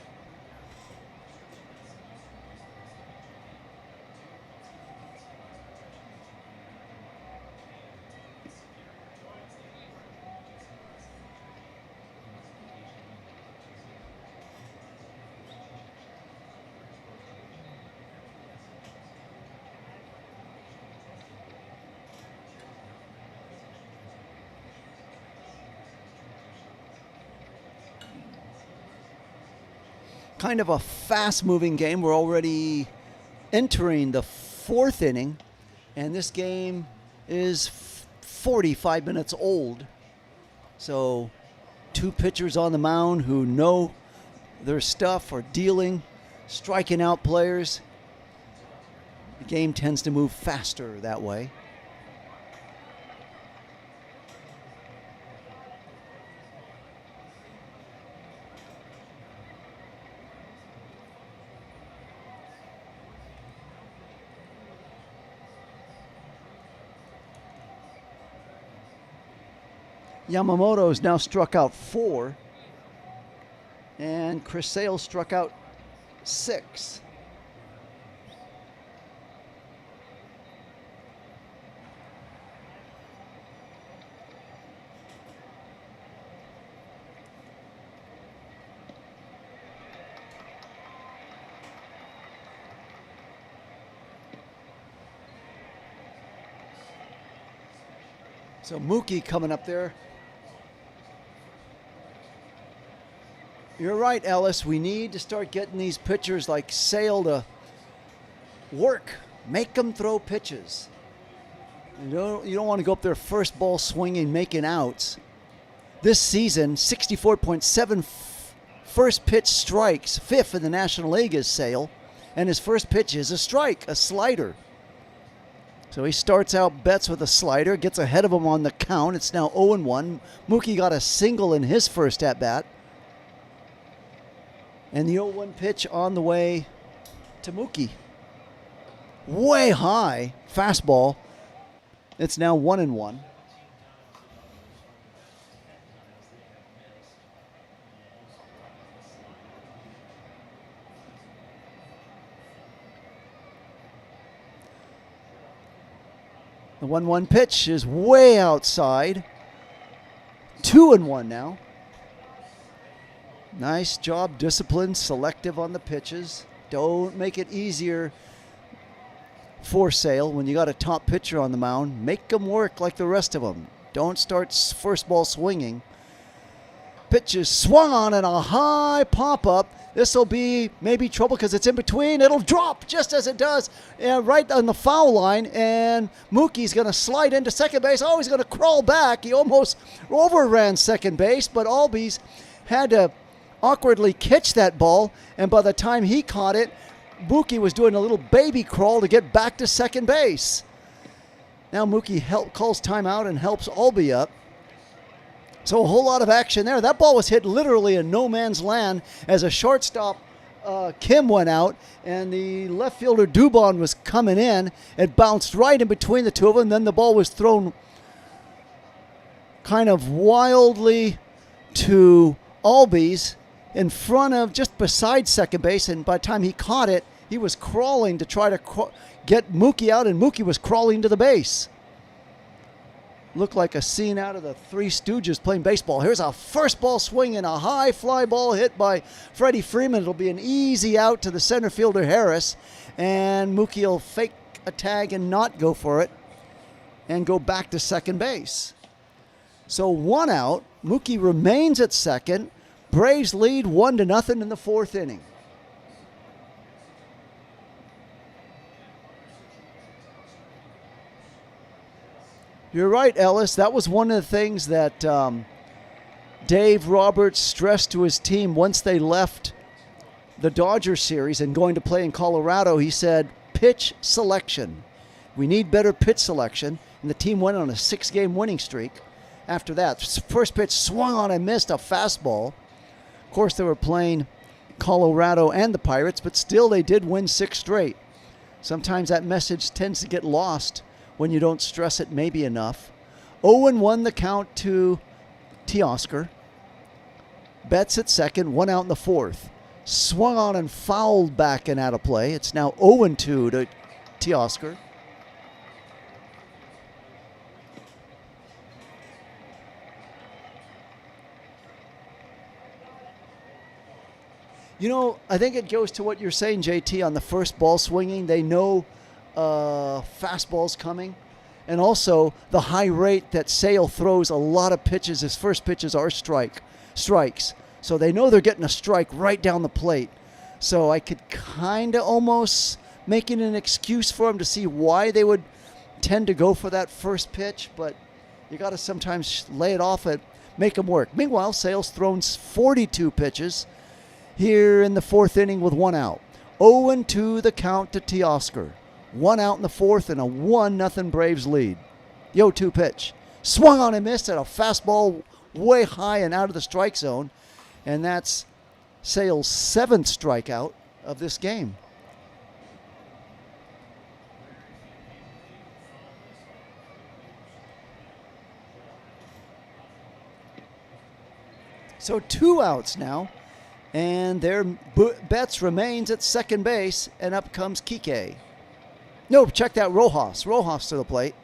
Kind of a fast-moving game. We're already entering the fourth inning, and this game is 45 minutes old. So 2 pitchers on the mound who know their stuff are dealing, striking out players. The game tends to move faster that way. Yamamoto's now struck out 4, and Chris Sale struck out 6. So Mookie coming up there. You're right, Ellis. We need to start getting these pitchers like Sale to work. Make them throw pitches. You don't want to go up there first ball swinging, making outs. This season, 64.7 first pitch strikes. 5th in the National League is Sale. And his first pitch is a strike, a slider. So he starts out Betts with a slider, gets ahead of him on the count. It's now 0-1. Mookie got a single in his first at-bat. And the 0-1 pitch on the way to Mookie. Way high fastball. It's now 1-1. The 1-1 pitch is way outside. 2-1 now. Nice job, disciplined, selective on the pitches. Don't make it easier for Sale when you got a top pitcher on the mound. Make them work like the rest of them. Don't start first ball swinging. Pitch is swung on and a high pop-up. This will be maybe trouble because it's in between. It'll drop just as it does right on the foul line. And Mookie's going to slide into second base. Oh, he's going to crawl back. He almost overran second base, but Albies had to awkwardly catch that ball, and by the time he caught it, Mookie was doing a little baby crawl to get back to second base. Now Mookie calls timeout and helps Albie up. So a whole lot of action there. That ball was hit literally in no man's land as a shortstop, Kim, went out, and the left fielder Dubon was coming in. It bounced right in between the two of them, then the ball was thrown kind of wildly to Albies in front of, just beside second base, and by the time he caught it, he was crawling to try to get Mookie out, and Mookie was crawling to the base. Looked like a scene out of the Three Stooges playing baseball. Here's a first ball swing and a high fly ball hit by Freddie Freeman. It'll be an easy out to the center fielder Harris, and Mookie will fake a tag and not go for it and go back to second base. So 1 out. Mookie remains at second. Braves lead 1-0 in the 4th inning. You're right, Ellis. That was one of the things that Dave Roberts stressed to his team once they left the Dodgers series and going to play in Colorado. He said, pitch selection. We need better pitch selection. And the team went on a 6-game winning streak after that. First pitch swung on and missed, a fastball. Of course, they were playing Colorado and the Pirates, but still they did win 6 straight. Sometimes that message tends to get lost when you don't stress it maybe enough. 0-1 the count to Teoscar. Betts at second, 1 out in the 4th. Swung on and fouled back and out of play. It's now 0-2 to Teoscar. You know, I think it goes to what you're saying, JT, on the first ball swinging. They know fastball's coming. And also the high rate that Sale throws a lot of pitches. His first pitches are strikes. So they know they're getting a strike right down the plate. So I could kind of almost make it an excuse for them to see why they would tend to go for that first pitch. But you got to sometimes lay it off and make them work. Meanwhile, Sale's thrown 42 pitches here in the 4th inning with 1 out. 0-2 the count to Teoscar. 1 out in the 4th and a 1-0 Braves lead. The 0-2 pitch. Swung on and missed at a fastball way high and out of the strike zone. And that's Sale's 7th strikeout of this game. So 2 outs now. And their Betts remains at second base, and up comes Kike. No, check that, Rojas. Rojas to the plate.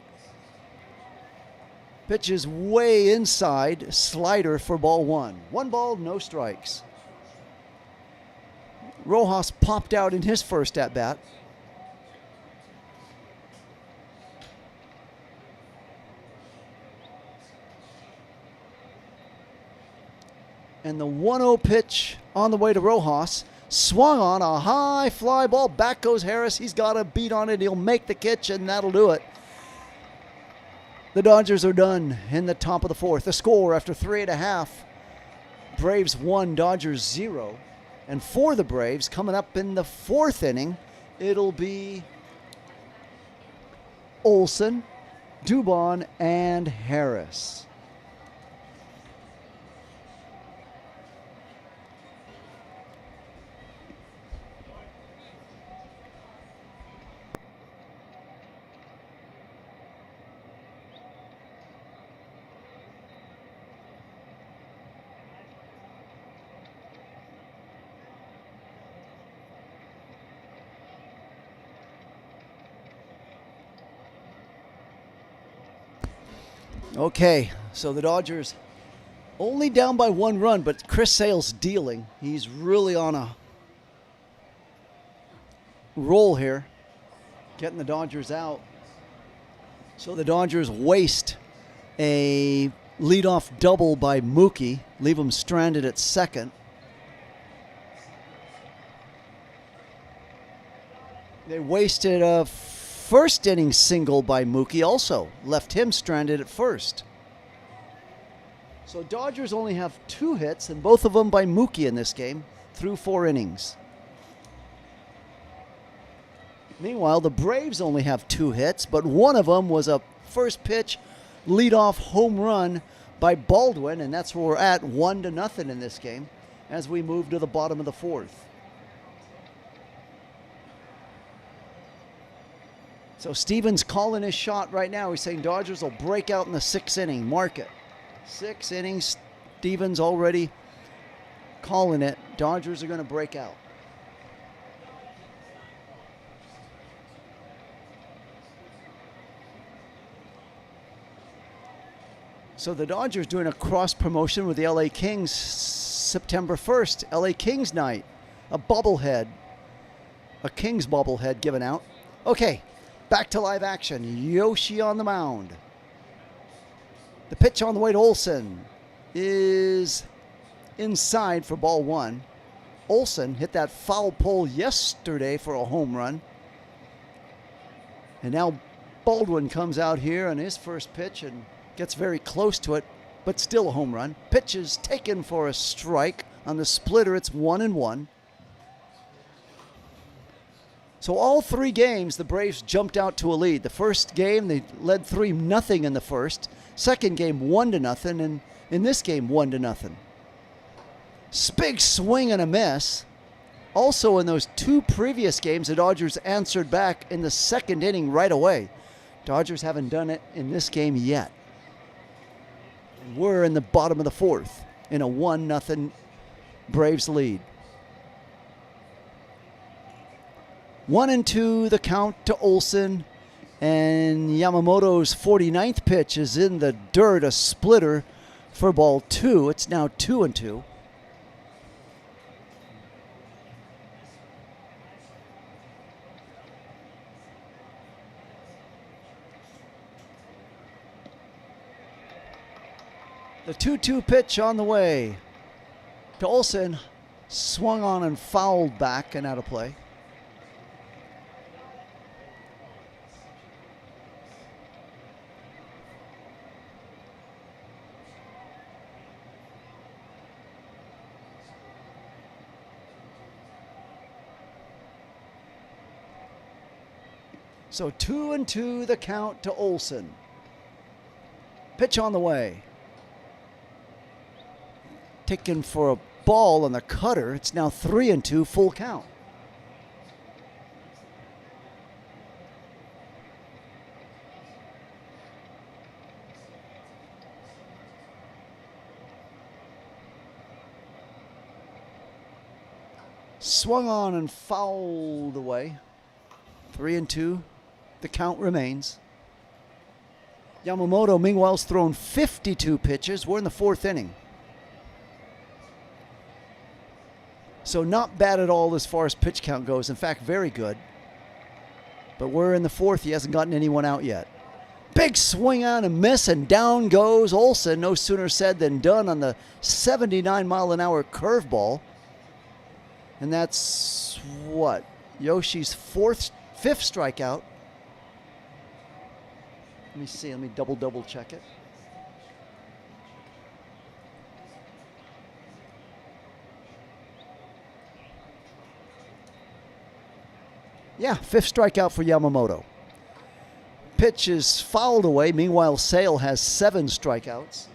Pitch is way inside, slider for ball 1. 1 ball, no strikes. Rojas popped out in his first at-bat. And the 1-0 pitch on the way to Rojas. Swung on a high fly ball. Back goes Harris. He's got a beat on it. He'll make the catch, and that'll do it. The Dodgers are done in the top of the 4th. The score after 3.5. Braves 1, Dodgers 0. And for the Braves, coming up in the 4th inning, it'll be Olson, Dubon, and Harris. Okay, so the Dodgers only down by 1 run, but Chris Sale's dealing. He's really on a roll here, getting the Dodgers out. So the Dodgers waste a leadoff double by Mookie, leave him stranded at second. They wasted a first inning single by Mookie, also left him stranded at first. So Dodgers only have 2 hits, and both of them by Mookie in this game through 4 innings. Meanwhile, the Braves only have 2 hits, but one of them was a first pitch leadoff home run by Baldwin, and that's where we're at, 1-0 in this game as we move to the bottom of the 4th. So Stevens calling his shot right now. He's saying Dodgers will break out in the 6th inning. Mark it. 6 innings. Stevens already calling it. Dodgers are going to break out. So the Dodgers doing a cross promotion with the LA Kings September 1st. LA Kings night. A bobblehead. A Kings bobblehead given out. Okay, back to live action. Yoshi on the mound. The pitch on the way to Olsen is inside for ball 1. Olsen hit that foul pole yesterday for a home run. And now Baldwin comes out here on his first pitch and gets very close to it, but still a home run. Pitch is taken for a strike. On the splitter, it's 1-1. So all 3 games, the Braves jumped out to a lead. The first game, they led 3-0 in the first. Second game, 1-0, and in this game, 1-0. Big swing and a miss. Also in those 2 previous games, the Dodgers answered back in the second inning right away. Dodgers haven't done it in this game yet. And we're in the bottom of the 4th in a 1-0 Braves lead. 1-2 the count to Olsen, and Yamamoto's 49th pitch is in the dirt, a splitter for ball 2. It's now 2-2. The 2-2 pitch on the way to Olsen, swung on and fouled back and out of play. So 2-2 the count to Olsen. Pitch on the way. Taken for a ball on the cutter. It's now 3-2, full count. Swung on and fouled away. 3-2. The count remains. Yamamoto, meanwhile, has thrown 52 pitches. We're in the 4th inning. So not bad at all as far as pitch count goes. In fact, very good. But we're in the 4th. He hasn't gotten anyone out yet. Big swing on a miss, and down goes Olsen. No sooner said than done on the 79-mile-an-hour curveball. And that's what? Yoshi's 5th strikeout. Let me see. Let me double check it. Yeah, 5th strikeout for Yamamoto. Pitch is fouled away. Meanwhile, Sale has 7 strikeouts.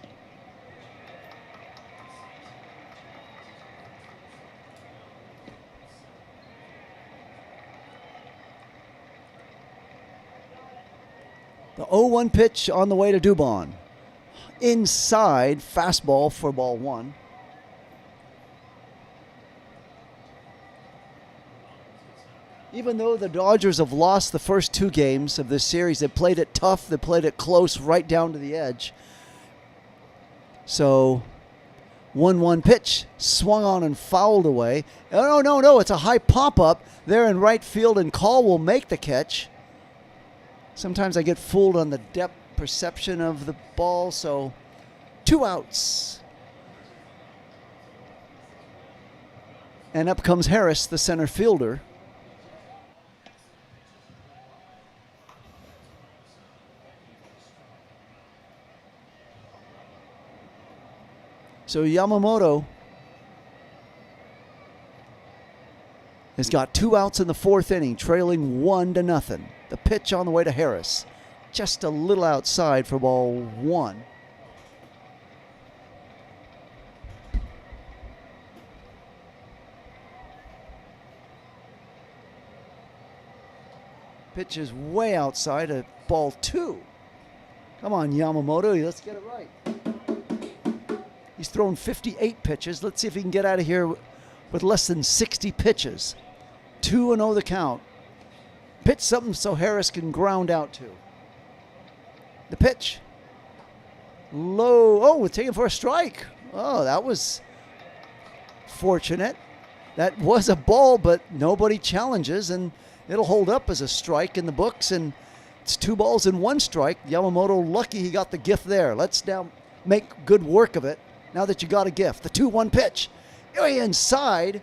The 0-1 pitch on the way to Dubon. Inside, fastball for ball 1. Even though the Dodgers have lost the first 2 games of this series, they played it tough, they played it close, right down to the edge. So, 1-1 pitch, swung on and fouled away. Oh, no, it's a high pop-up there in right field, and Call will make the catch. Sometimes I get fooled on the depth perception of the ball, so 2 outs. And up comes Harris, the center fielder. So Yamamoto has got 2 outs in the 4th inning, trailing 1-0. The pitch on the way to Harris. Just a little outside for ball 1. Pitch is way outside at ball 2. Come on, Yamamoto, let's get it right. He's thrown 58 pitches. Let's see if he can get out of here with less than 60 pitches. 2-0 the count. Pitch something so Harris can ground out to. The pitch. Low. Oh, we're taking for a strike. Oh, that was fortunate. That was a ball, but nobody challenges, and it'll hold up as a strike in the books, and it's 2 balls and 1 strike. Yamamoto lucky he got the gift there. Let's now make good work of it now that you got a gift. The 2-1 pitch. Inside,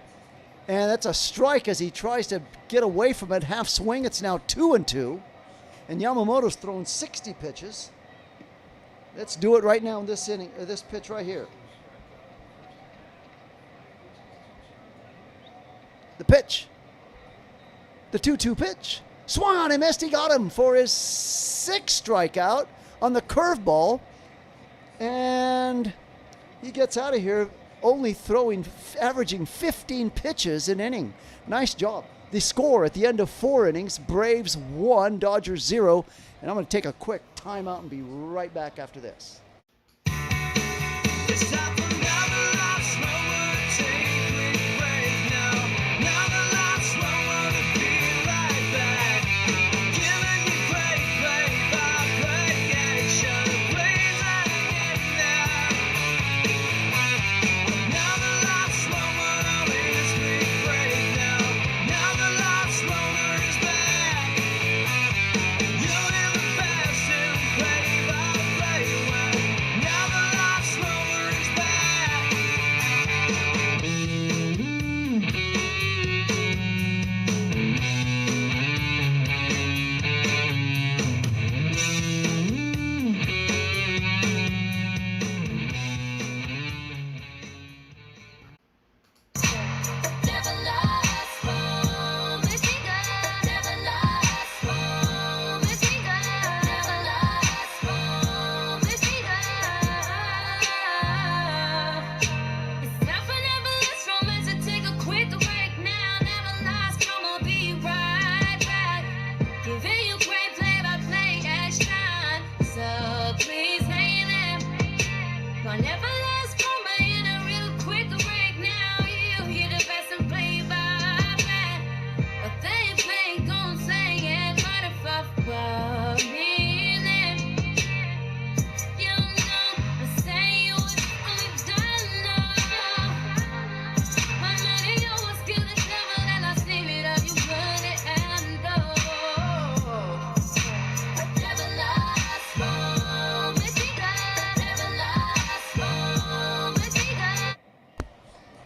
and that's a strike as he tries to get away from it. Half swing. It's now 2-2, and Yamamoto's thrown 60 pitches. Let's do it right now in this inning, or this pitch right here. The pitch. The 2-2 pitch. Swung on and missed. He got him for his 6th strikeout on the curveball. And he gets out of here only averaging 15 pitches an inning. Nice job. The score at the end of 4 innings, Braves 1, Dodgers 0. And I'm going to take a quick timeout and be right back after this.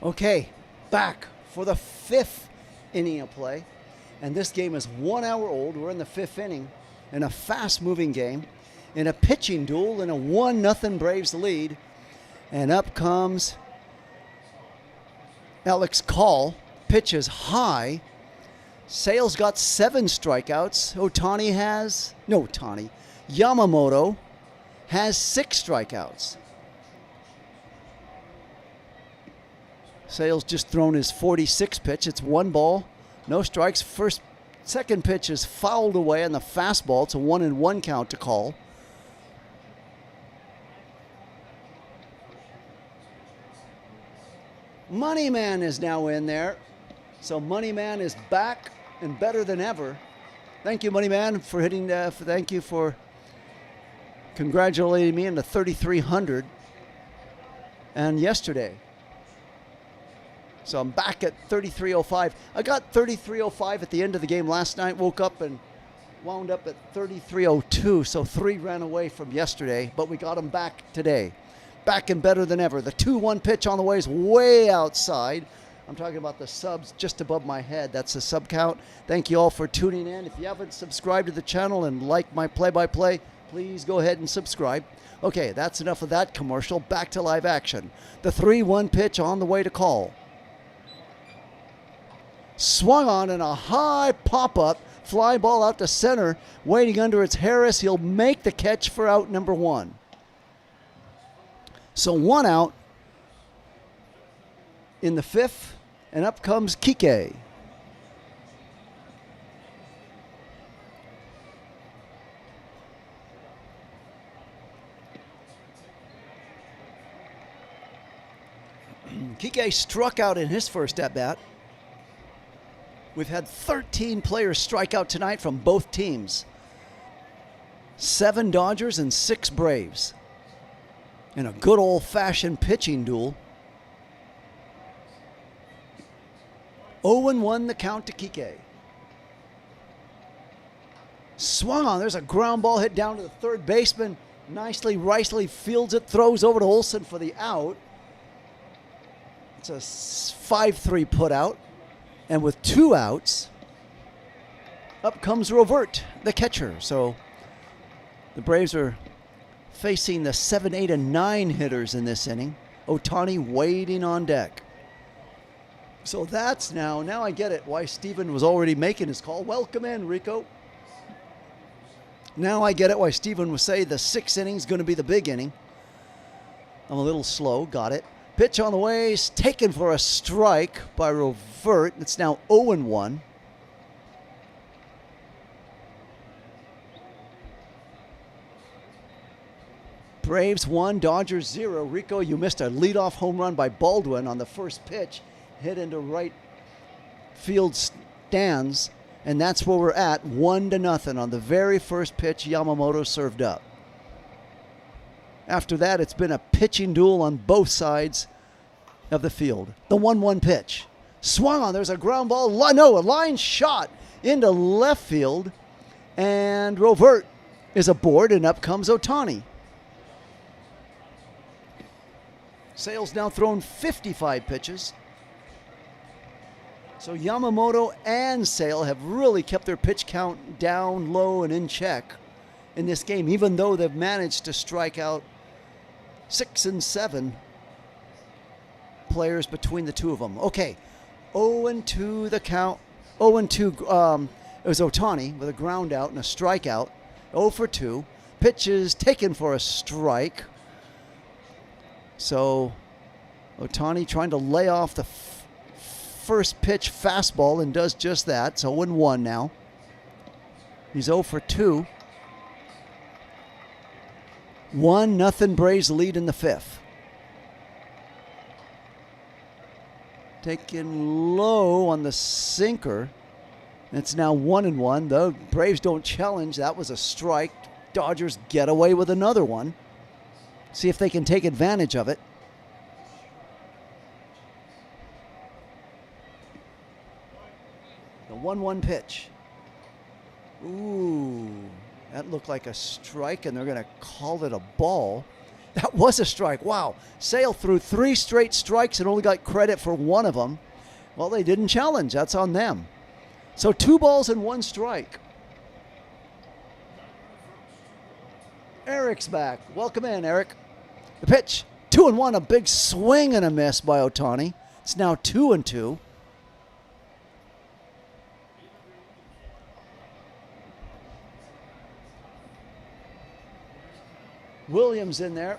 Okay, back for the 5th inning of play. And this game is 1 hour old. We're in the 5th inning in a fast-moving game, in a pitching duel, in a 1-0 Braves lead. And up comes Alex Call. Pitch is high. Sale's got 7 strikeouts. Yamamoto has 6 strikeouts. Sale's just thrown his 46th pitch. It's 1 ball, no strikes. Second pitch is fouled away on the fastball. It's a 1-1 count to Call. Moneyman is now in there. So Moneyman is back and better than ever. Thank you, Moneyman, for hitting. Thank you for congratulating me in the 3,300 and yesterday. So I'm back at 33.05. I got 33.05 at the end of the game last night. Woke up and wound up at 33.02. So 3 ran away from yesterday, but we got them back today. Back and better than ever. The 2-1 pitch on the way is way outside. I'm talking about the subs just above my head. That's the sub count. Thank you all for tuning in. If you haven't subscribed to the channel and like my play-by-play, please go ahead and subscribe. Okay, that's enough of that commercial. Back to live action. The 3-1 pitch on the way to Call. Swung on in a high pop-up, fly ball out to center, waiting under its Harris. He'll make the catch for out number 1. So 1 out in the 5th, and up comes Kike. Kike struck out in his first at-bat. We've had 13 players strike out tonight from both teams. 7 Dodgers and 6 Braves. In a good old-fashioned pitching duel. 0-1 the count to Kike. Swung on. There's a ground ball hit down to the third baseman. Nicely, Riceley fields it, throws over to Olson for the out. It's a 5-3 put out. And with 2 outs, up comes Rovert, the catcher. So the Braves are facing the 7, 8, and 9 hitters in this inning. Ohtani waiting on deck. So that's now I get it why Steven was already making his call. Welcome in, Rico. Now I get it why Steven would say the 6th inning is going to be the big inning. I'm a little slow, got it. Pitch on the way is taken for a strike by Rovert. It's now 0-1. Braves 1, Dodgers 0. Rico, you missed a leadoff home run by Baldwin on the first pitch. Hit into right field stands. And that's where we're at, 1-0 on the very first pitch Yamamoto served up. After that, it's been a pitching duel on both sides of the field. The 1-1 pitch. Swung on. There's a ground ball. No, a line shot into left field. And Rovert is aboard, and up comes Ohtani. Sale's now thrown 55 pitches. So Yamamoto and Sale have really kept their pitch count down low and in check in this game, even though they've managed to strike out 6 and 7 players between the two of them. Okay, 0-2 the count. 0-2, it was Ohtani with a ground out and a strikeout. 0-2. Pitches taken for a strike. So Ohtani trying to lay off the first pitch fastball and does just that. So 0-1 now. He's 0-2. 1-0 Braves lead in the 5th. Taken low on the sinker. It's now 1-1. The Braves don't challenge. That was a strike. Dodgers get away with another one. See if they can take advantage of it. The 1-1 pitch. Ooh, that looked like a strike, and they're going to call it a ball. That was a strike. Wow. Sale threw 3 straight strikes and only got credit for one of them. Well, they didn't challenge. That's on them. So 2 balls and 1 strike. Eric's back. Welcome in, Eric. The pitch, 2-1, a big swing and a miss by Ohtani. It's now 2-2. Williams in there.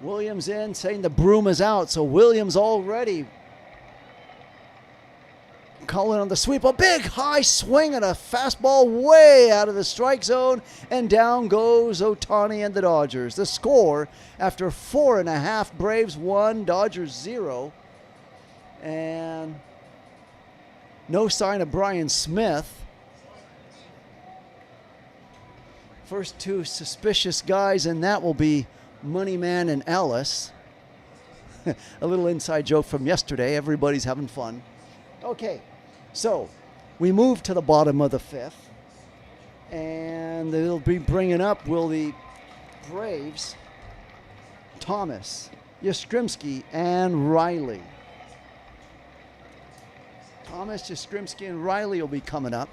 Williams in, saying the broom is out. So Williams already calling on the sweep. A big high swing and a fastball way out of the strike zone. And down goes Ohtani and the Dodgers. The score after 4.5, Braves 1, Dodgers 0. And no sign of Brian Smith. First 2 suspicious guys, and that will be Moneyman and Ellis. A little inside joke from yesterday. Everybody's having fun. Okay, so we move to the bottom of the 5th, and they'll be bringing up, will the Braves, Thomas, Yastrzemski, and Riley. Thomas, Yastrzemski, and Riley will be coming up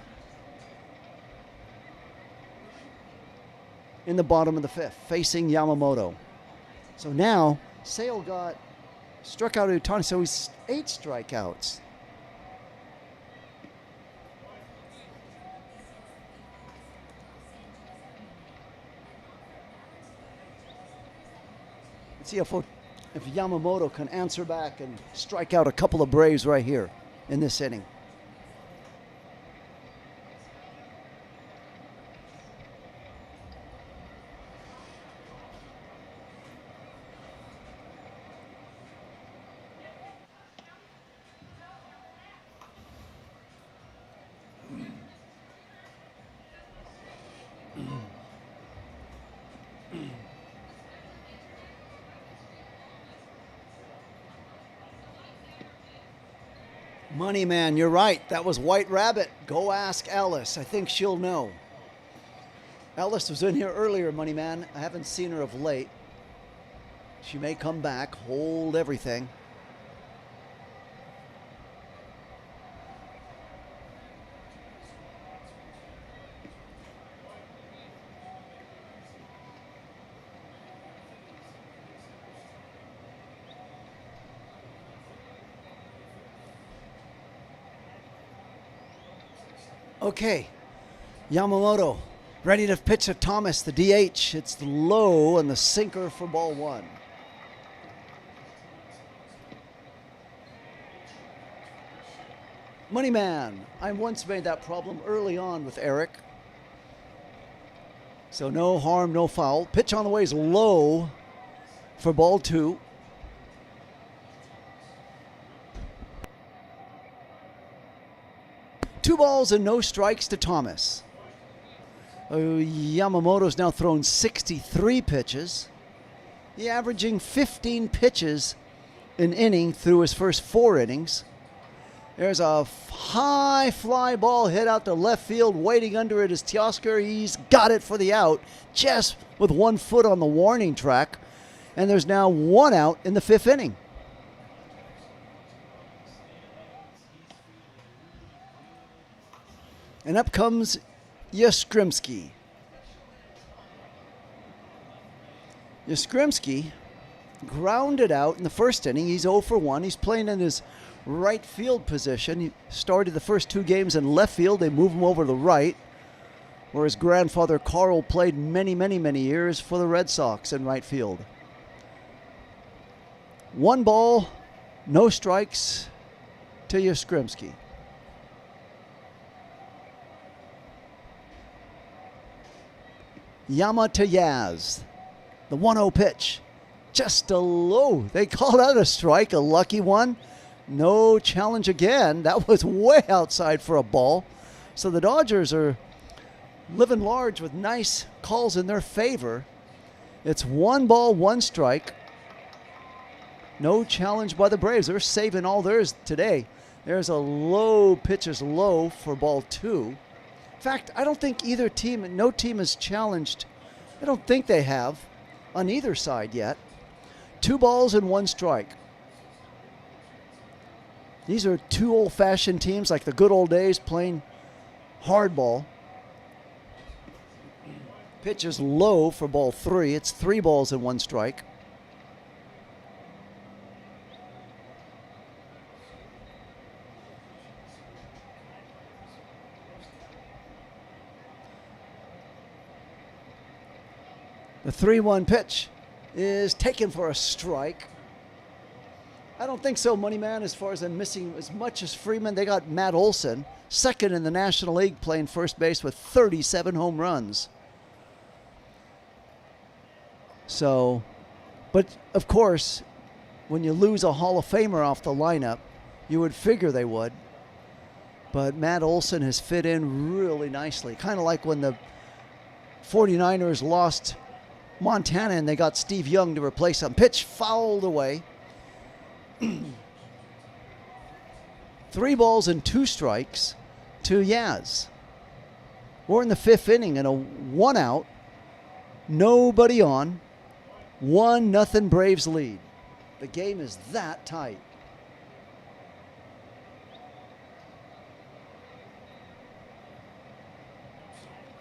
in the bottom of the 5th, facing Yamamoto. So now, Sale struck out Ohtani, so he's 8 strikeouts. Let's see if Yamamoto can answer back and strike out a couple of Braves right here in this inning. Money Man, you're right. That was White Rabbit. Go ask Alice. I think she'll know. Alice was in here earlier, Money Man. I haven't seen her of late. She may come back. Hold everything. Okay, Yamamoto ready to pitch to Thomas, the DH. It's low and the sinker for ball one. Money Man, I once made that problem early on with Eric. So no harm, no foul. Pitch on the way is low for ball two. Two balls and no strikes to Thomas. Yamamoto's now thrown 63 pitches. He's averaging 15 pitches an inning through his first 4 innings. There's a high fly ball hit out to left field. Waiting under it is Teoscar. He's got it for the out, just with 1 foot on the warning track. And there's now 1 out in the 5th inning. And up comes Yastrzemski. Yastrzemski grounded out in the first inning. He's 0 for 1. He's playing in his right field position. He started the first 2 games in left field. They move him over to the right, where his grandfather Carl played many, many, many years for the Red Sox in right field. 1 ball, no strikes to Yastrzemski. Yama to Yaz. The 1-0 pitch. Just a low. They called out a strike, a lucky one. No challenge again. That was way outside for a ball. So the Dodgers are living large with nice calls in their favor. It's 1 ball, 1 strike. No challenge by the Braves. They're saving all theirs today. There's a low pitches low for ball 2. In fact, I don't think either team, no team has challenged. I don't think they have on either side yet. 2 balls and 1 strike. These are 2 old-fashioned teams like the good old days playing hardball. Pitch is low for ball 3. It's 3 balls and 1 strike. The 3-1 pitch is taken for a strike. I don't think so, Money Man, as far as I'm missing as much as Freeman. They got Matt Olson, second in the National League, playing first base with 37 home runs. So, but of course, when you lose a Hall of Famer off the lineup, you would figure they would. But Matt Olson has fit in really nicely. Kind of like when the 49ers lost Montana and they got Steve Young to replace him. Pitch fouled away. 3 balls and 2 strikes to Yaz. We're in the 5th inning and a 1 out. Nobody on. 1-0 Braves lead. The game is that tight.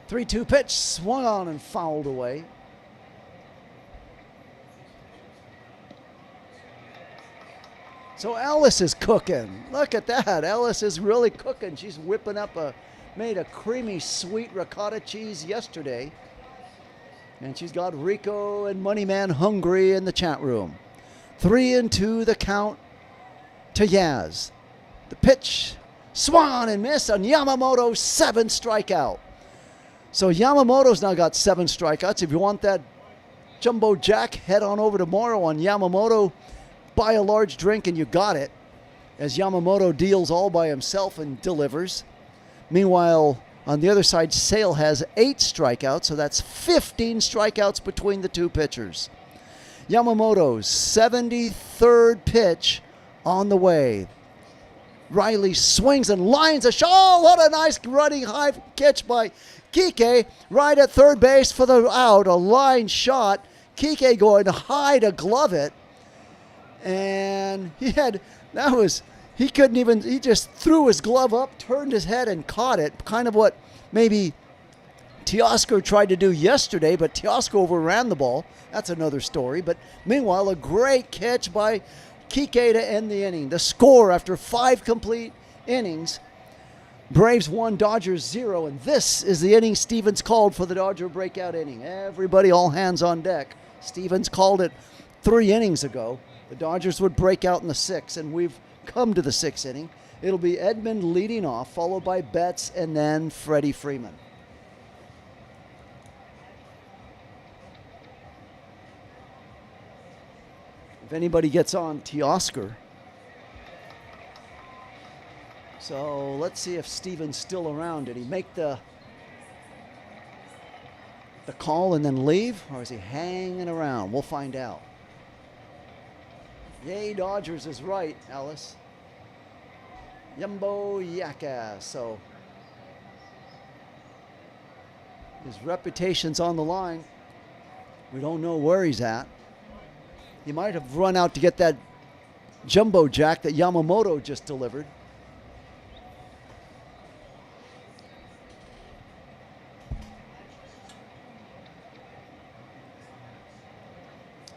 Three-two pitch swung on and fouled away. So Alice is cooking. Look at that. Alice is really cooking. She's whipping up made a creamy sweet ricotta cheese yesterday. And she's got Rico and Money Man hungry in the chat room. 3-2 the count to Yaz. The pitch swung on and missed on Yamamoto, 7 strikeout. So Yamamoto's now got 7 strikeouts. If you want that jumbo jack, head on over tomorrow on Yamamoto. Buy a large drink and you got it, as Yamamoto deals all by himself and delivers. Meanwhile, on the other side, Sale has 8 strikeouts, so that's 15 strikeouts between the 2 pitchers. Yamamoto's 73rd pitch on the way. Riley swings and lines a shot. Oh, what a nice running high catch by Kike right at third base for the out. A line shot. Kike going high to glove it. And he just threw his glove up, turned his head and caught it. Kind of what maybe Teoscar tried to do yesterday, but Teoscar overran the ball. That's another story. But meanwhile, a great catch by Kike to end the inning. The score after 5 complete innings, Braves 1, Dodgers 0. And this is the inning Stevens called for the Dodger breakout inning. Everybody, all hands on deck. Stevens called it 3 innings ago. The Dodgers would break out in the 6th, and we've come to the 6th inning. It'll be Edman leading off, followed by Betts, and then Freddie Freeman. If anybody gets on, Teoscar. So let's see if Stevens still around. Did he make the call and then leave, or is he hanging around? We'll find out. Yay, Dodgers is right, Alice. Yumbo Yaka. So his reputation's on the line. We don't know where he's at. He might have run out to get that jumbo jack that Yamamoto just delivered.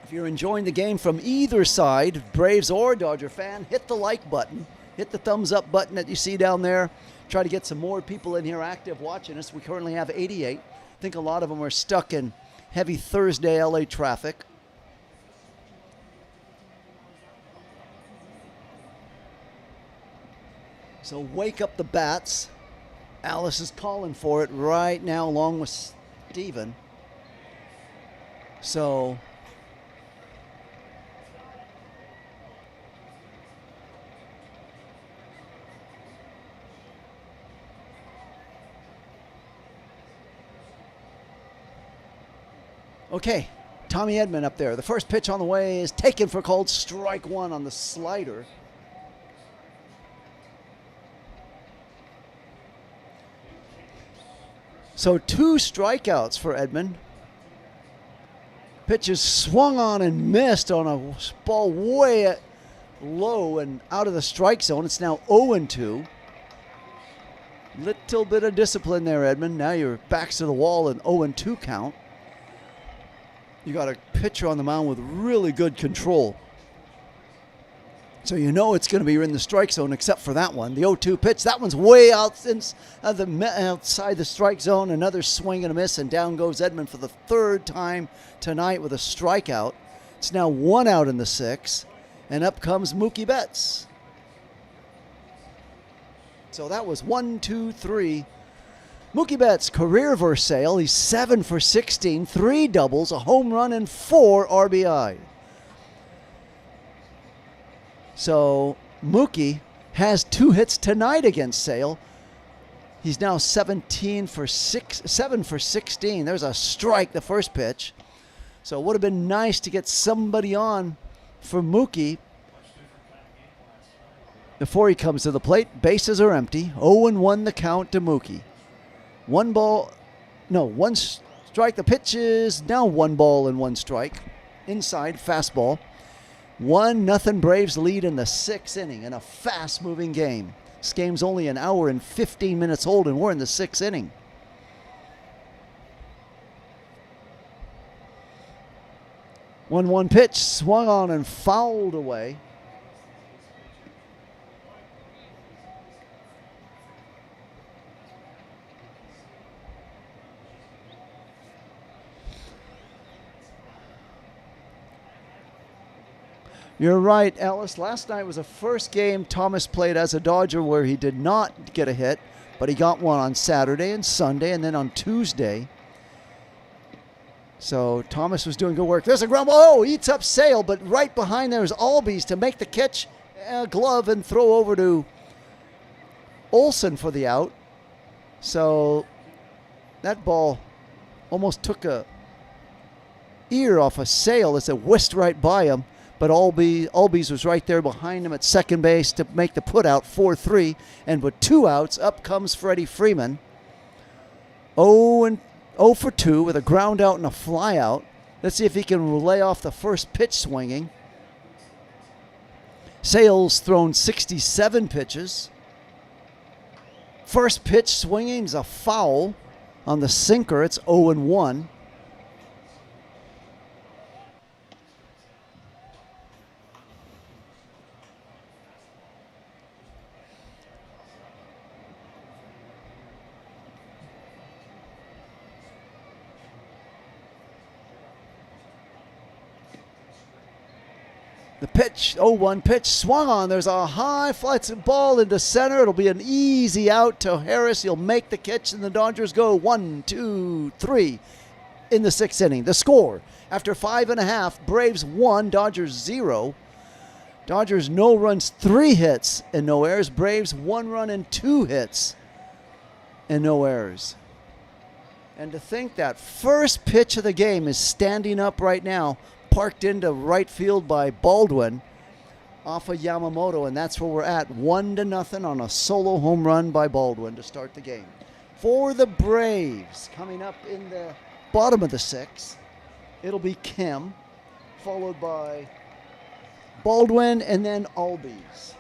If you're enjoying the game from either side, Braves or Dodger fan, hit the like button. Hit the thumbs up button that you see down there. Try to get some more people in here active watching us. We currently have 88. I think a lot of them are stuck in heavy Thursday LA traffic. So wake up the bats. Alice is calling for it right now along with Steven. So okay, Tommy Edman up there. The first pitch on the way is taken for called strike 1 on the slider. So 2 strikeouts for Edman. Pitch is swung on and missed on a ball way low and out of the strike zone. It's now 0-2. Little bit of discipline there, Edman. Now you're backs to the wall and 0-2 count. You got a pitcher on the mound with really good control. So you know it's going to be in the strike zone except for that one. The 0-2 pitch, that one's way outside the strike zone. Another swing and a miss, and down goes Edman for the 3rd time tonight with a strikeout. It's now 1 out in the 6th, and up comes Mookie Betts. So that was 1, 2, 3. Mookie Betts, career versus Sale. He's 7 for 16, 3 doubles, a home run, and 4 RBI. So Mookie has 2 hits tonight against Sale. He's now 7 for 16. There's a strike, the first pitch. So it would have been nice to get somebody on for Mookie before he comes to the plate. Bases are empty. 0-1 the count to Mookie. 1 strike. The pitch is now 1 ball and 1 strike. Inside, fastball. 1-0 Braves lead in the 6th inning in a fast-moving game. This game's only an hour and 15 minutes old, and we're in the 6th inning. One pitch, swung on and fouled away. You're right, Ellis. Last night was the first game Thomas played as a Dodger where he did not get a hit, but he got one on Saturday and Sunday and then on Tuesday. So Thomas was doing good work. There's a ground ball. Oh, eats up Sale, but right behind there is Albies to make the catch, glove, and throw over to Olsen for the out. So that ball almost took a ear off a Sale as it whisked right by him. but Albies was right there behind him at second base to make the put out 4-3. And with 2 outs, up comes Freddie Freeman. 0 for 2 with a ground out and a fly out. Let's see if he can lay off the first pitch swinging. Sales thrown 67 pitches. First pitch swinging is a foul on the sinker. It's 0-1. The pitch, 0-1 pitch, swung on. There's a high fly ball into center. It'll be an easy out to Harris. He'll make the catch, and the Dodgers go 1-2-3 in the 6th inning. The score, after 5.5, Braves 1, Dodgers 0. Dodgers no runs, 3 hits, and no errors. Braves 1 run and 2 hits, and no errors. And to think that first pitch of the game is standing up right now, parked into right field by Baldwin off of Yamamoto, and that's where we're at, 1-0 on a solo home run by Baldwin to start the game. For the Braves, coming up in the bottom of the 6th, it'll be Kim, followed by Baldwin, and then Albies.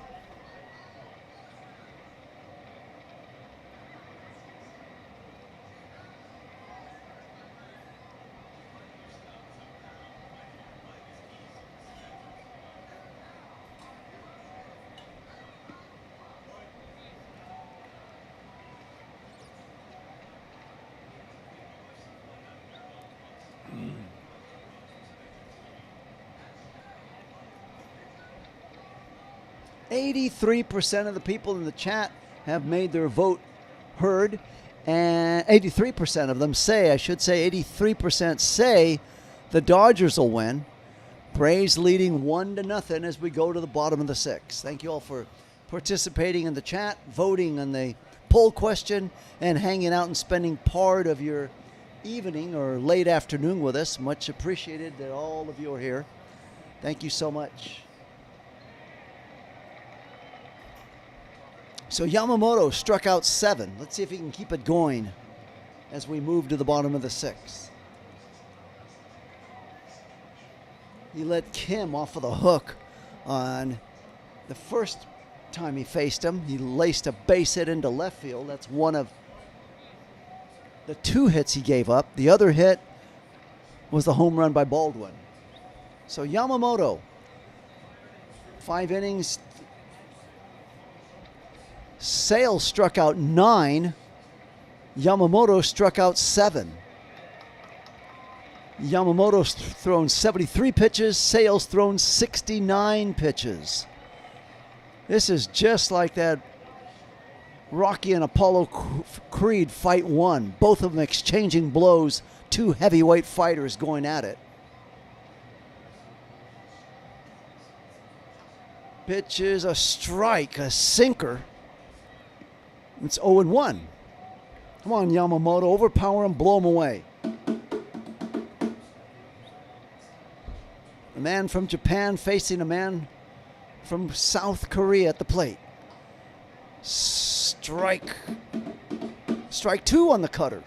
Mm. 83% of the people in the chat have made their vote heard, and 83% of them say, 83% say the Dodgers will win. Braves leading 1-0 as we go to the bottom of the 6th. Thank you all for participating in the chat, voting on the poll question, and hanging out and spending part of your evening or late afternoon with us. Much appreciated that all of you are here. Thank you so much. So Yamamoto struck out 7. Let's see if he can keep it going as we move to the bottom of the 6th. He let Kim off of the hook on the first time he faced him. He laced a base hit into left field. That's one of the 2 hits he gave up. The other hit was the home run by Baldwin. So Yamamoto, 5 innings. Sales struck out 9. Yamamoto struck out 7. Yamamoto's thrown 73 pitches. Sales thrown 69 pitches. This is just like that Rocky and Apollo Creed fight 1. Both of them exchanging blows. 2 heavyweight fighters going at it. Pitch is a strike, a sinker. It's 0-1. Come on, Yamamoto. Overpower him, blow him away. A man from Japan facing a man from South Korea at the plate. Strike 2 on the cutter.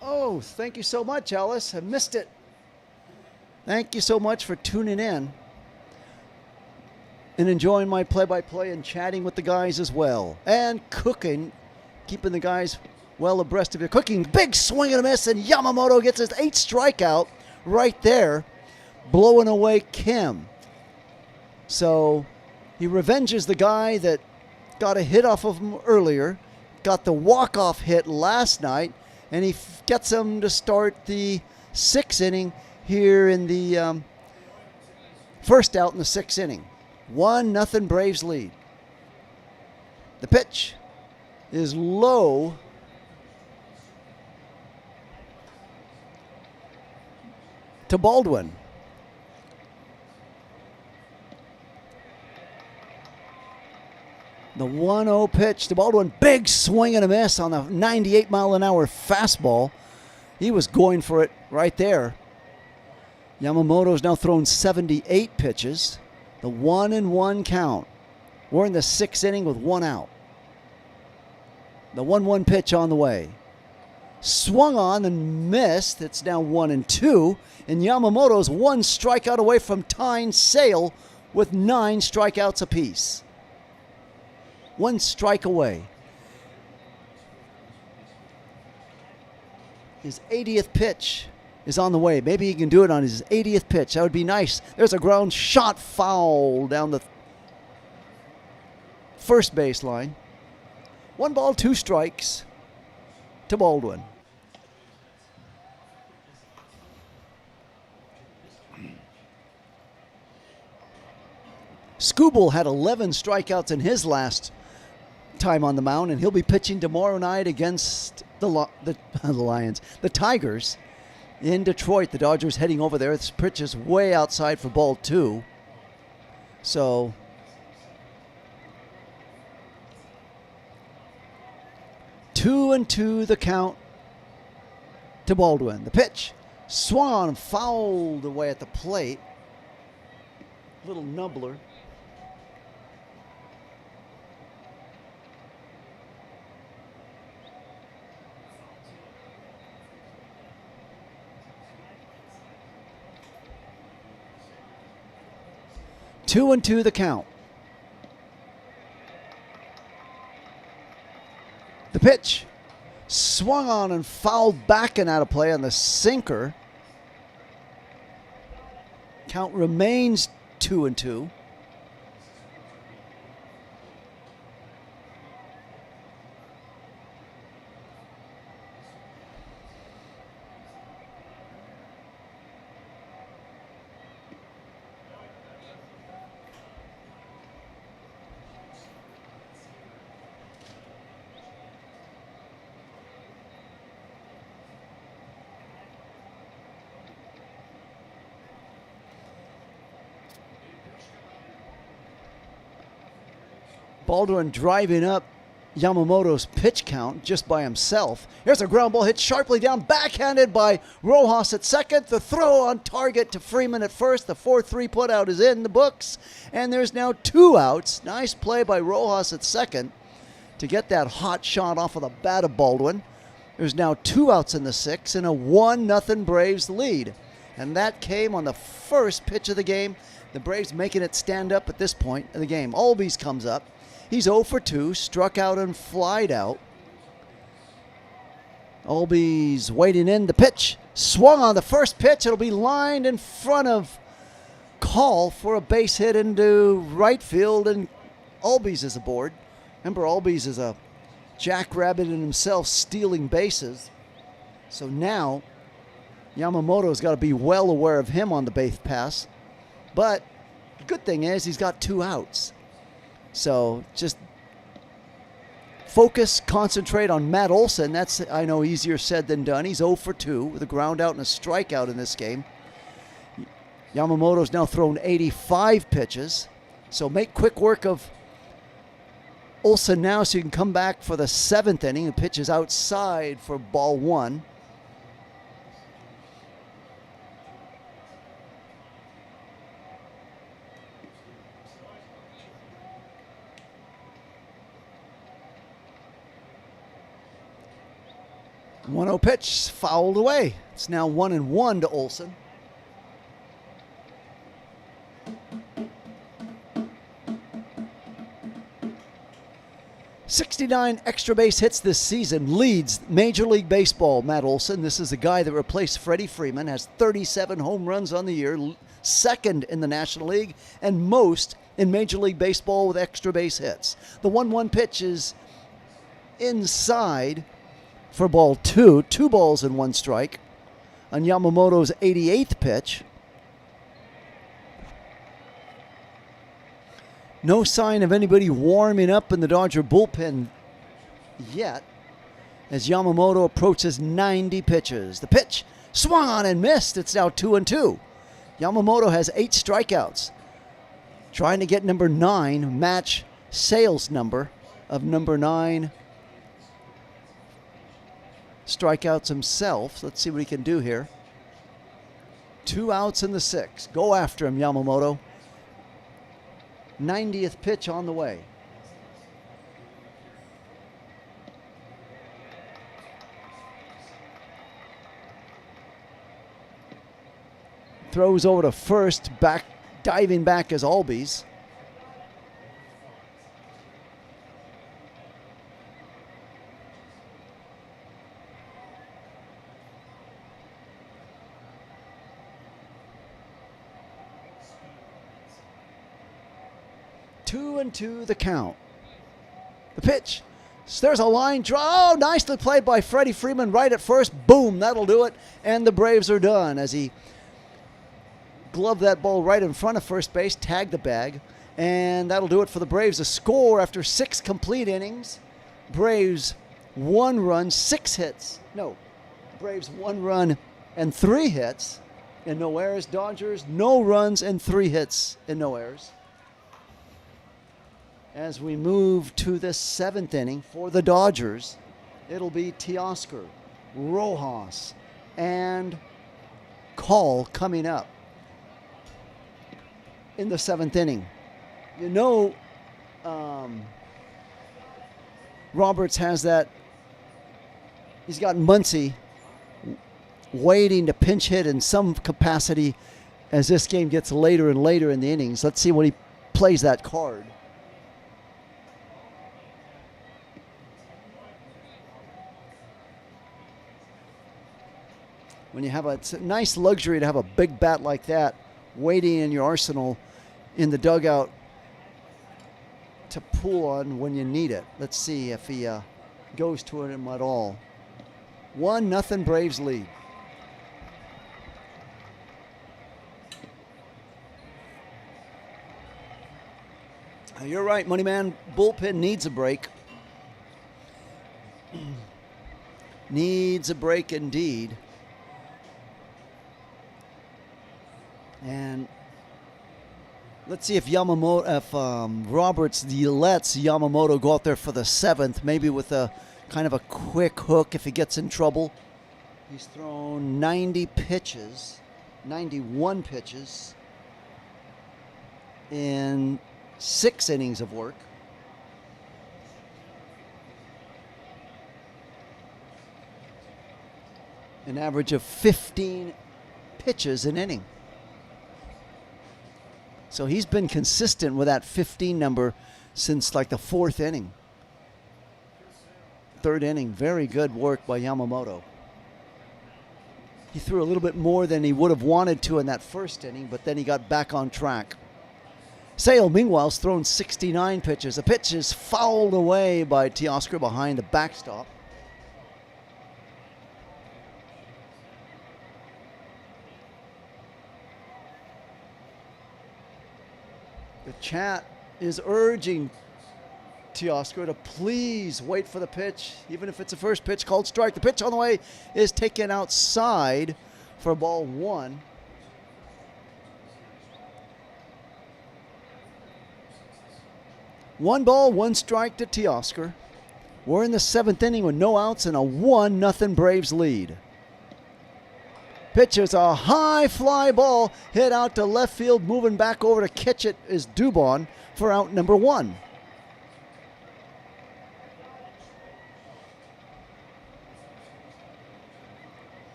Oh, thank you so much, Alice. I missed it. Thank you so much for tuning in and enjoying my play-by-play and chatting with the guys as well. And cooking, keeping the guys well abreast of your cooking. Big swing and a miss, and Yamamoto gets his 8th strikeout right there, blowing away Kim. So he revenges the guy that got a hit off of him earlier, got the walk-off hit last night, and he gets him to start the 6th inning here in the first out in the 6th inning. 1-0 Braves lead. The pitch is low. To Baldwin. The 1-0 pitch to Baldwin. Big swing and a miss on the 98-mile-an-hour fastball. He was going for it right there. Yamamoto's now thrown 78 pitches. The 1-1 count. We're in the 6th inning with 1 out. The 1-1 pitch on the way. Swung on and missed. It's now 1-2. And Yamamoto's 1 strikeout away from tying Sale with 9 strikeouts apiece. 1 strike away. His 80th pitch is on the way. Maybe he can do it on his 80th pitch. That would be nice. There's a ground shot foul down the first baseline. 1 ball, 2 strikes to Baldwin. Skubal had 11 strikeouts in his last time on the mound, and he'll be pitching tomorrow night against the Lions, the Tigers in Detroit. The Dodgers heading over there. This pitch is way outside for ball 2. So 2-2 the count to Baldwin. The pitch swung on and fouled away at the plate. Little nubbler. Two and two the count. The pitch swung on and fouled back and out of play on the sinker. Count remains 2-2. Baldwin driving up Yamamoto's pitch count just by himself. Here's a ground ball hit sharply down, backhanded by Rojas at second. The throw on target to Freeman at first. The 4-3 putout is in the books, and there's now 2 outs. Nice play by Rojas at second to get that hot shot off of the bat of Baldwin. There's now 2 outs in the 6th and a 1-0 Braves lead. And that came on the first pitch of the game. The Braves making it stand up at this point of the game. Albies comes up. He's 0 for 2, struck out and flied out. Albies waiting in the pitch. Swung on the first pitch. It'll be lined in front of Call for a base hit into right field, and Albies is aboard. Remember, Albies is a jackrabbit in himself, stealing bases. So now Yamamoto's got to be well aware of him on the base pass. But the good thing is he's got 2 outs. So just focus, concentrate on Matt Olson. That's, I know, easier said than done. He's 0 for 2 with a ground out and a strikeout in this game. Yamamoto's now thrown 85 pitches. So make quick work of Olson now so you can come back for the 7th inning. The pitch is outside for ball 1. One-0 pitch fouled away. It's now 1-1 to Olson. '69 extra base hits this season, leads Major League Baseball. Matt Olson, this is the guy that replaced Freddie Freeman, has 37 home runs on the year, second in the National League, and most in Major League Baseball with extra base hits. The 1-1 pitch is inside for ball 2, 2 balls and 1 strike on Yamamoto's 88th pitch. No sign of anybody warming up in the Dodger bullpen yet as Yamamoto approaches 90 pitches. The pitch swung on and missed. It's now 2-2. Yamamoto has 8 strikeouts. Trying to get number 9, match Sale's number of number 9. Strikeouts himself. Let's see what he can do here. 2 outs in the 6th. Go after him, Yamamoto. 90th pitch on the way. Throws over to first, diving back as Albies. Two and two the count. The pitch. There's a line draw. Oh, nicely played by Freddie Freeman right at first. Boom, that'll do it. And the Braves are done as he gloved that ball right in front of first base, tagged the bag, and that'll do it for the Braves. A score after 6 complete innings. Braves 1 run, 6 hits. No, Braves 1 run and 3 hits and no errors. Dodgers no runs and 3 hits and no errors. As we move to the 7th inning for the Dodgers, it'll be Teoscar, Rojas, and Call coming up in the 7th inning. You know, Roberts has that. He's got Muncy waiting to pinch hit in some capacity as this game gets later and later in the innings. Let's see when he plays that card. When you have it's a nice luxury to have a big bat like that waiting in your arsenal in the dugout to pull on when you need it. Let's see if he goes to him at all. 1-0 Braves lead. You're right, Moneyman. Bullpen needs a break. Needs a break indeed. And let's see if Roberts lets Yamamoto go out there for the 7th, maybe with a kind of a quick hook if he gets in trouble. He's thrown 91 pitches in 6 innings of work. An average of 15 pitches an inning. So he's been consistent with that 15 number since like the 4th inning. 3rd inning, very good work by Yamamoto. He threw a little bit more than he would have wanted to in that 1st inning, but then he got back on track. Sale, meanwhile, has thrown 69 pitches. A pitch is fouled away by Teoscar behind the backstop. The chat is urging Teoscar to please wait for the pitch, even if it's a first pitch called strike. The pitch on the way is taken outside for ball 1. One ball, 1 strike to Teoscar. We're in the 7th inning with no outs and a 1-0 Braves lead. Pitches a high fly ball hit out to left field. Moving back over to catch it is Dubon for out number 1.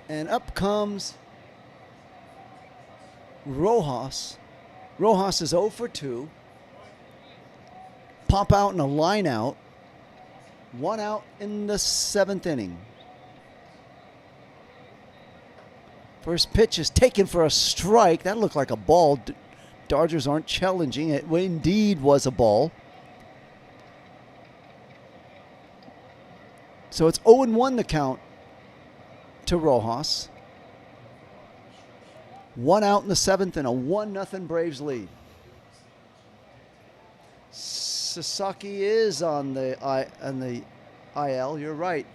And up comes Rojas. Rojas is 0 for 2. Pop out and a line out. 1 out in the 7th inning. First pitch is taken for a strike. That looked like a ball. Dodgers aren't challenging. It indeed was a ball. So it's 0-1 the count to Rojas. 1 out in the 7th and a 1-0 Braves lead. Sasaki is on the IL, you're right,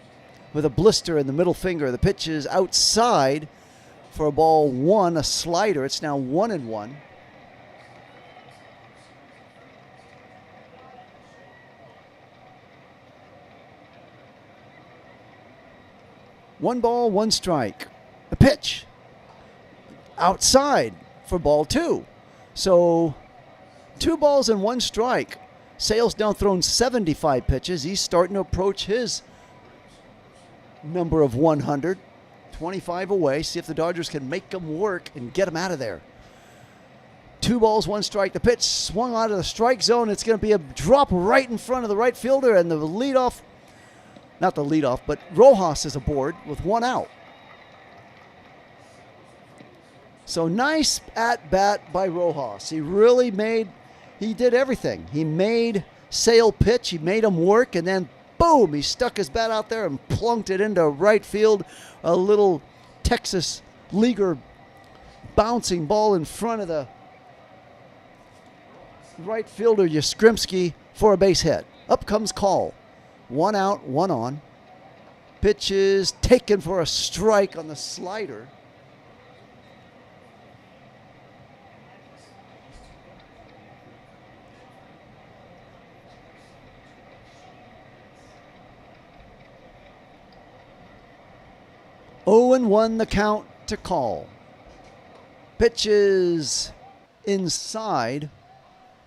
with a blister in the middle finger. The pitch is outside for a ball one, a slider. It's now 1-1. One ball, one strike. The pitch outside for ball two. So 2 balls and 1 strike. Sale's now thrown 75 pitches. He's starting to approach his number of 100. 25 away. See if the Dodgers can make him work and get him out of there. 2 balls, 1 strike. The pitch swung out of the strike zone. It's going to be a drop right in front of the right fielder, and the leadoff, not the leadoff, but Rojas is aboard with 1 out. So nice at bat by Rojas. He did everything. He made Sale pitch, he made him work, and then boom, he stuck his bat out there and plunked it into right field. A little Texas leaguer bouncing ball in front of the right fielder Yastrzemski for a base hit. Up comes Call. 1 out, 1 on. Pitch is taken for a strike on the slider. Oh, and 1 the count to Call. Pitch is inside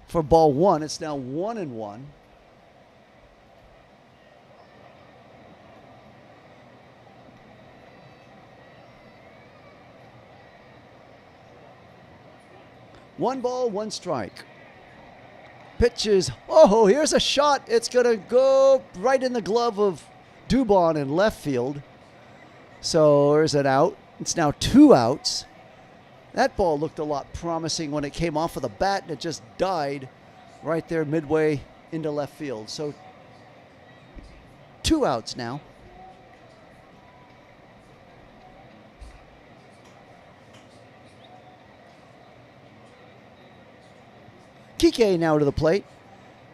for ball 1. It's now 1-1. One ball, 1 strike. Pitch is, oh, here's a shot. It's going to go right in the glove of Dubon in left field. So there's an out. It's now 2 outs. That ball looked a lot promising when it came off of the bat, and it just died right there midway into left field. So 2 outs now. Kike now to the plate.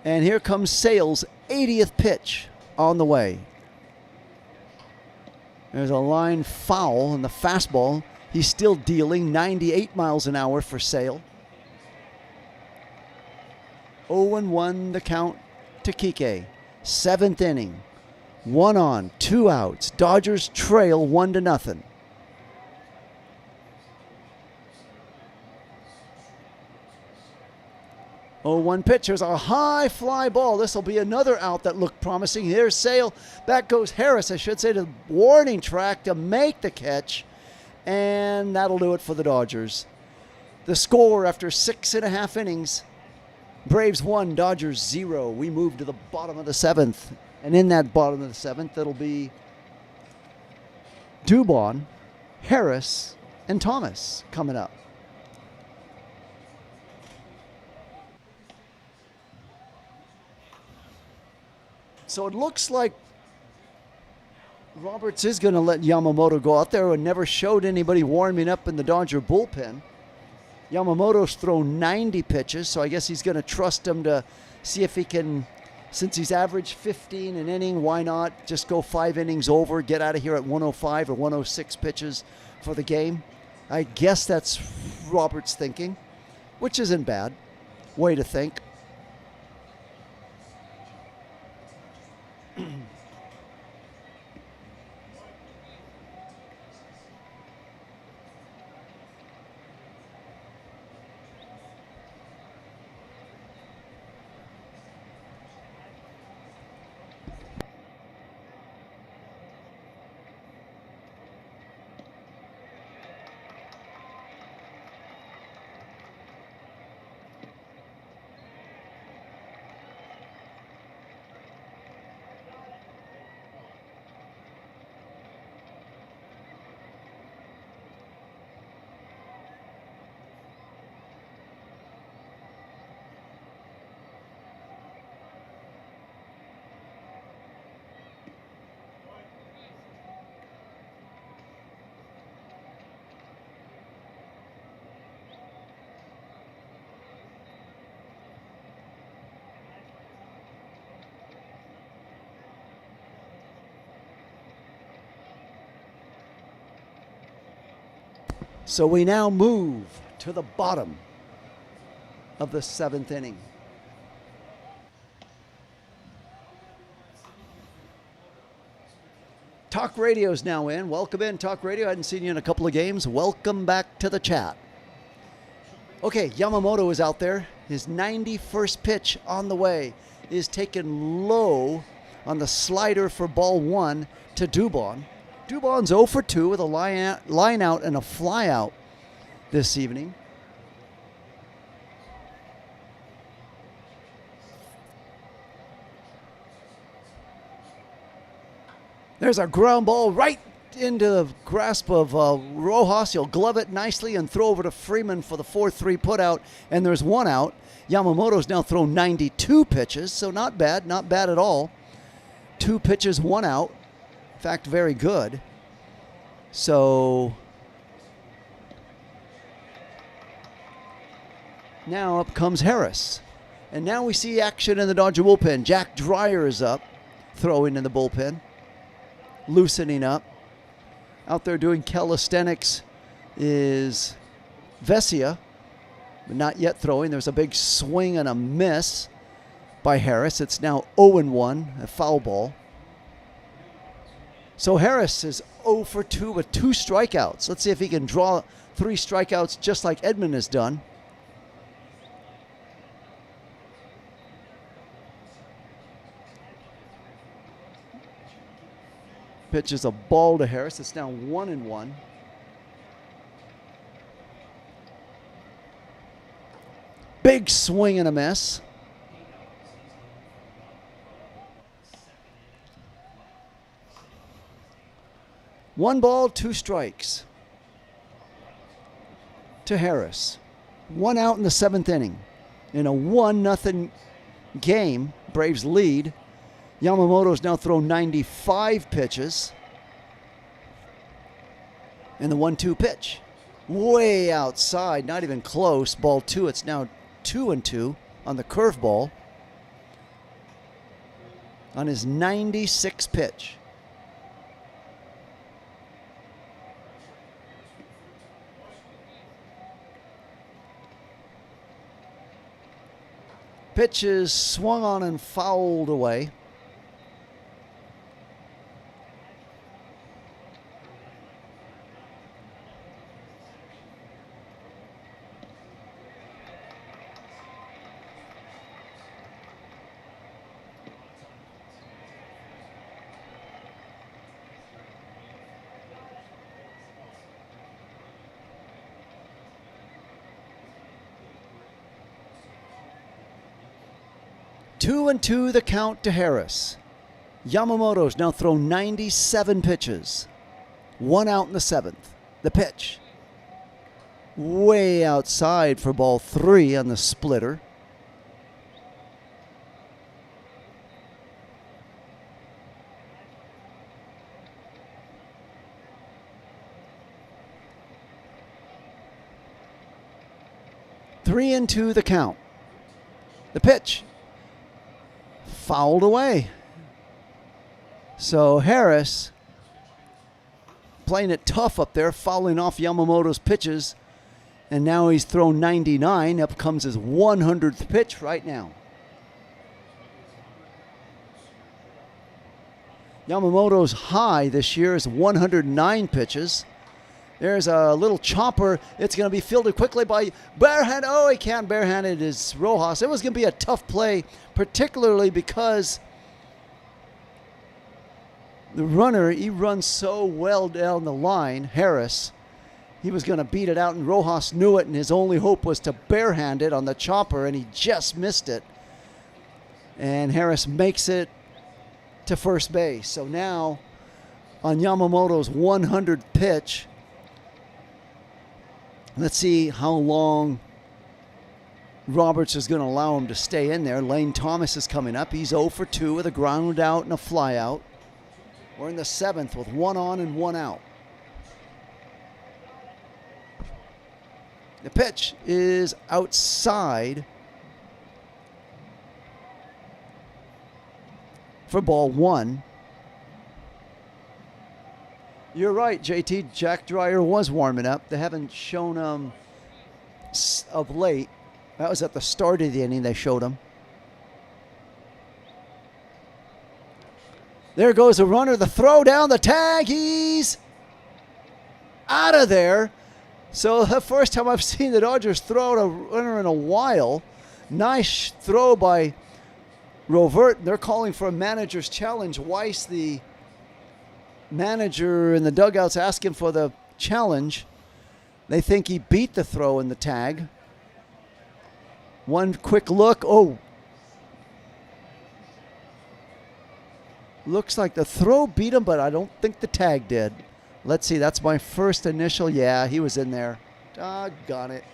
And here comes Sale's 80th pitch on the way. There's a line foul in the fastball. He's still dealing 98 miles an hour for Sale. 0-1 the count to Kike. 7th inning. 1 on, 2 outs. Dodgers trail 1-0. Oh, 1 pitch. There's a high fly ball. This will be another out that looked promising. Here's Sale. Back goes Harris, I should say, to the warning track to make the catch. And that'll do it for the Dodgers. The score after 6.5 innings, Braves 1, Dodgers 0. We move to the bottom of the 7th. And in that bottom of the 7th, it'll be Dubon, Harris, and Thomas coming up. So it looks like Roberts is going to let Yamamoto go out there, and never showed anybody warming up in the Dodger bullpen. Yamamoto's thrown 90 pitches, so I guess he's going to trust him to see if he can, since he's averaged 15 an inning, why not just go 5 innings over, get out of here at 105 or 106 pitches for the game. I guess that's Roberts' thinking, which isn't bad. Way to think. So we now move to the bottom of the 7th inning. Talk Radio's now in. Welcome in, Talk Radio. I hadn't seen you in a couple of games. Welcome back to the chat. Okay, Yamamoto is out there. His 91st pitch on the way is taken low on the slider for ball 1 to Dubon. Dubon's 0 for 2 with a line out and a fly out this evening. There's a ground ball right into the grasp of Rojas. He'll glove it nicely and throw over to Freeman for the 4-3 putout, and there's 1 out. Yamamoto's now thrown 92 pitches, so not bad at all. 2 pitches, 1 out. In fact, very good. So now up comes Harris. And now we see action in the Dodger bullpen. Jack Dreyer is up, throwing in the bullpen, loosening up. Out there doing calisthenics is Vesia, but not yet throwing. There's a big swing and a miss by Harris. It's now 0-1, a foul ball. So Harris is 0 for 2 with 2 strikeouts. Let's see if he can draw 3 strikeouts just like Edman has done. Pitches a ball to Harris. It's now 1-1. Big swing and a miss. One ball, 2 strikes to Harris. 1 out in the 7th inning. In a 1-0 game, Braves lead. Yamamoto's now thrown 95 pitches. And the 1-2 pitch. Way outside, not even close. Ball 2, it's now 2-2 on the curveball. On his 96th pitch. Pitch is swung on and fouled away. Two and two the count to Harris. Yamamoto's now thrown 97 pitches. 1 out in the 7th. The pitch. Way outside for ball 3 on the splitter. Three and two the count. The pitch. Fouled away. So Harris playing it tough up there, fouling off Yamamoto's pitches. And now he's thrown 99. Up comes his 100th pitch right now. Yamamoto's high this year is 109 pitches. There's a little chopper. It's going to be fielded quickly by barehand. Oh, he can't barehand it. Is Rojas. It was going to be a tough play, particularly because the runner, he runs so well down the line, Harris. He was going to beat it out, and Rojas knew it, and his only hope was to barehand it on the chopper, and he just missed it. And Harris makes it to first base. So now on Yamamoto's 100th pitch, let's see how long Roberts is going to allow him to stay in there. Lane Thomas is coming up. He's 0 for 2 with a ground out and a fly out. We're in the 7th with 1 on and 1 out. The pitch is outside for ball 1. You're right, JT. Jack Dreyer was warming up. They haven't shown him of late. That was at the start of the inning they showed him. There goes a runner. The throw down the tag. He's out of there. So the first time I've seen the Dodgers throw out a runner in a while. Nice throw by Rovert. They're calling for a manager's challenge. Weiss, the manager in the dugout's asking for the challenge. They think he beat the throw in the tag. One quick look. Oh. Looks like the throw beat him, but I don't think the tag did. Let's see. That's my first initial. Yeah, he was in there. Doggone it.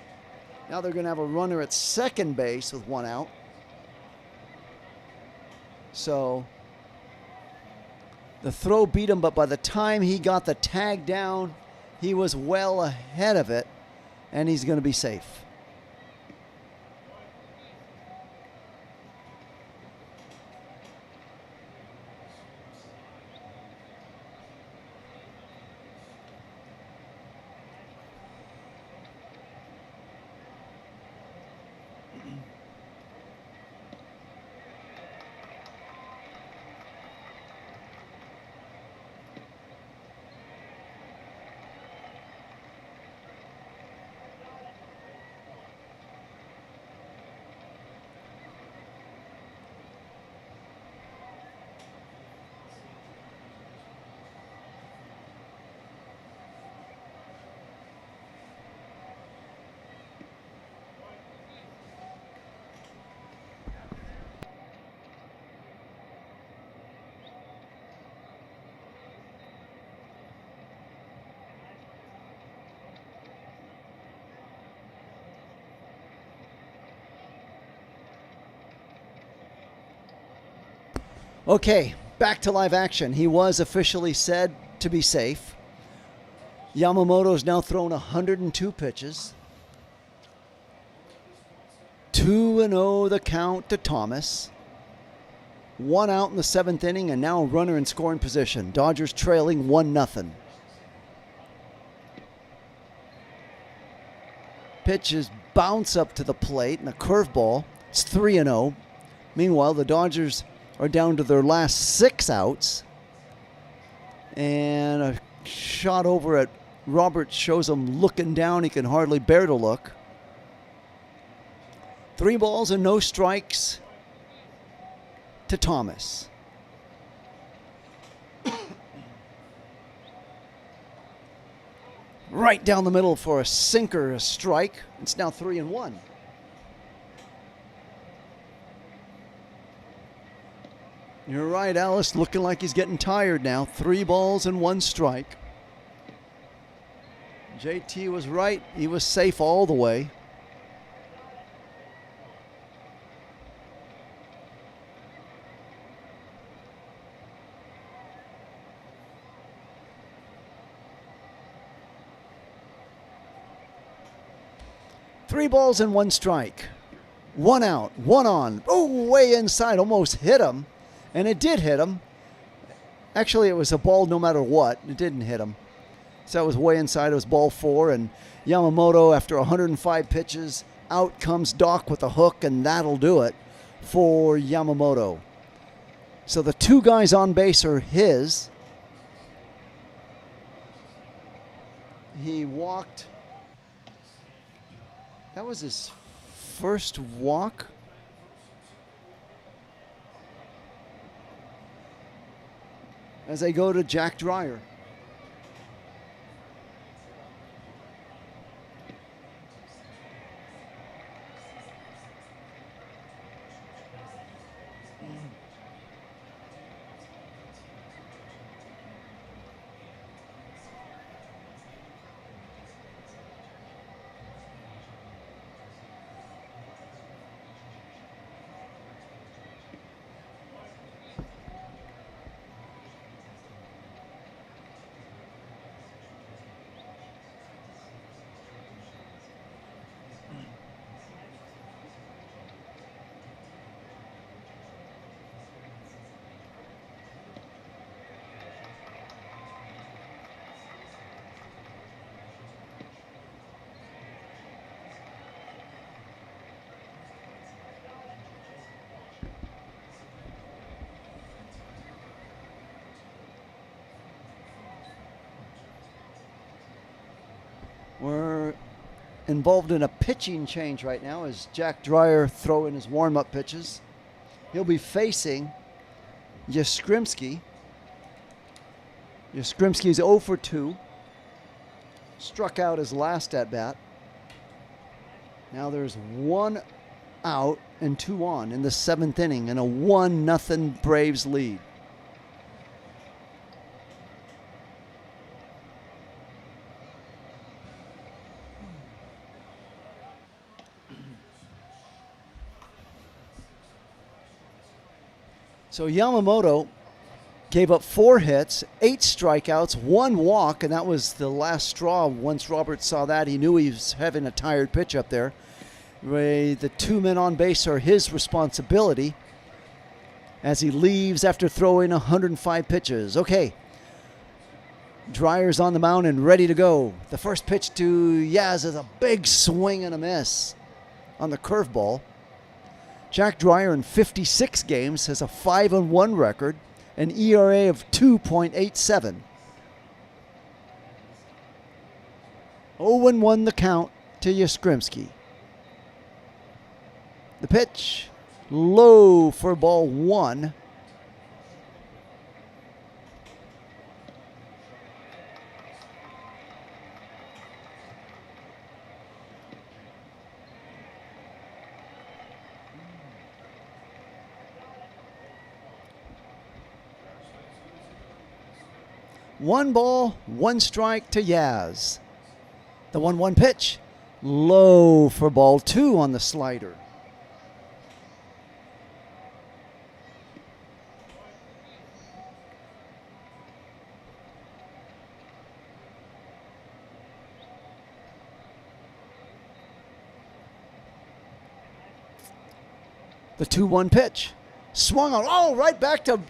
Now they're going to have a runner at second base with one out. So the throw beat him, but by the time he got the tag down, he was well ahead of it, and he's going to be safe. Okay, back to live action. He was officially said to be safe. Yamamoto's now thrown 102 pitches. 2-0 the count to Thomas. One out in the seventh inning, and now a runner in scoring position. Dodgers trailing 1-0. Pitches bounce up to the plate, and a curveball. It's 3-0. Meanwhile, the Dodgers are down to their last 6 outs. And a shot over at Roberts shows him looking down. He can hardly bear to look. 3 balls and no strikes to Thomas. Right down the middle for a sinker, a strike. It's now 3-1. You're right, Alice. Looking like he's getting tired now. 3 balls and 1 strike. JT was right. He was safe all the way. Three balls and 1 strike. 1 out, 1 on. Oh, way inside. Almost hit him. And it did hit him. Actually, it was a ball no matter what. It didn't hit him. So that was way inside. It was ball 4. And Yamamoto, after 105 pitches, out comes Doc with a hook, and that'll do it for Yamamoto. So the 2 guys on base are his. He walked. That was his first walk. As they go to Jack Dreyer. We're involved in a pitching change right now as Jack Dreyer throwing his warm-up pitches. He'll be facing Yastrzemski. Yastrzemski's 0 for 2. Struck out his last at-bat. Now there's 1 out and 2 on in the 7th inning and a 1-0 Braves lead. So Yamamoto gave up 4 hits, 8 strikeouts, 1 walk, and that was the last straw. Once Robert saw that, he knew he was having a tired pitch up there. The 2 men on base are his responsibility as he leaves after throwing 105 pitches. Okay, Dreyer's on the mound and ready to go. The first pitch to Yaz is a big swing and a miss on the curveball. Jack Dreyer in 56 games has a 5-1 record, an ERA of 2.87. 0-1 the count to Yastrzemski. The pitch, low for ball 1. One ball, 1 strike to Yaz. The 1-1 pitch, low for ball 2 on the slider. The 2-1 pitch, swung on, right back to...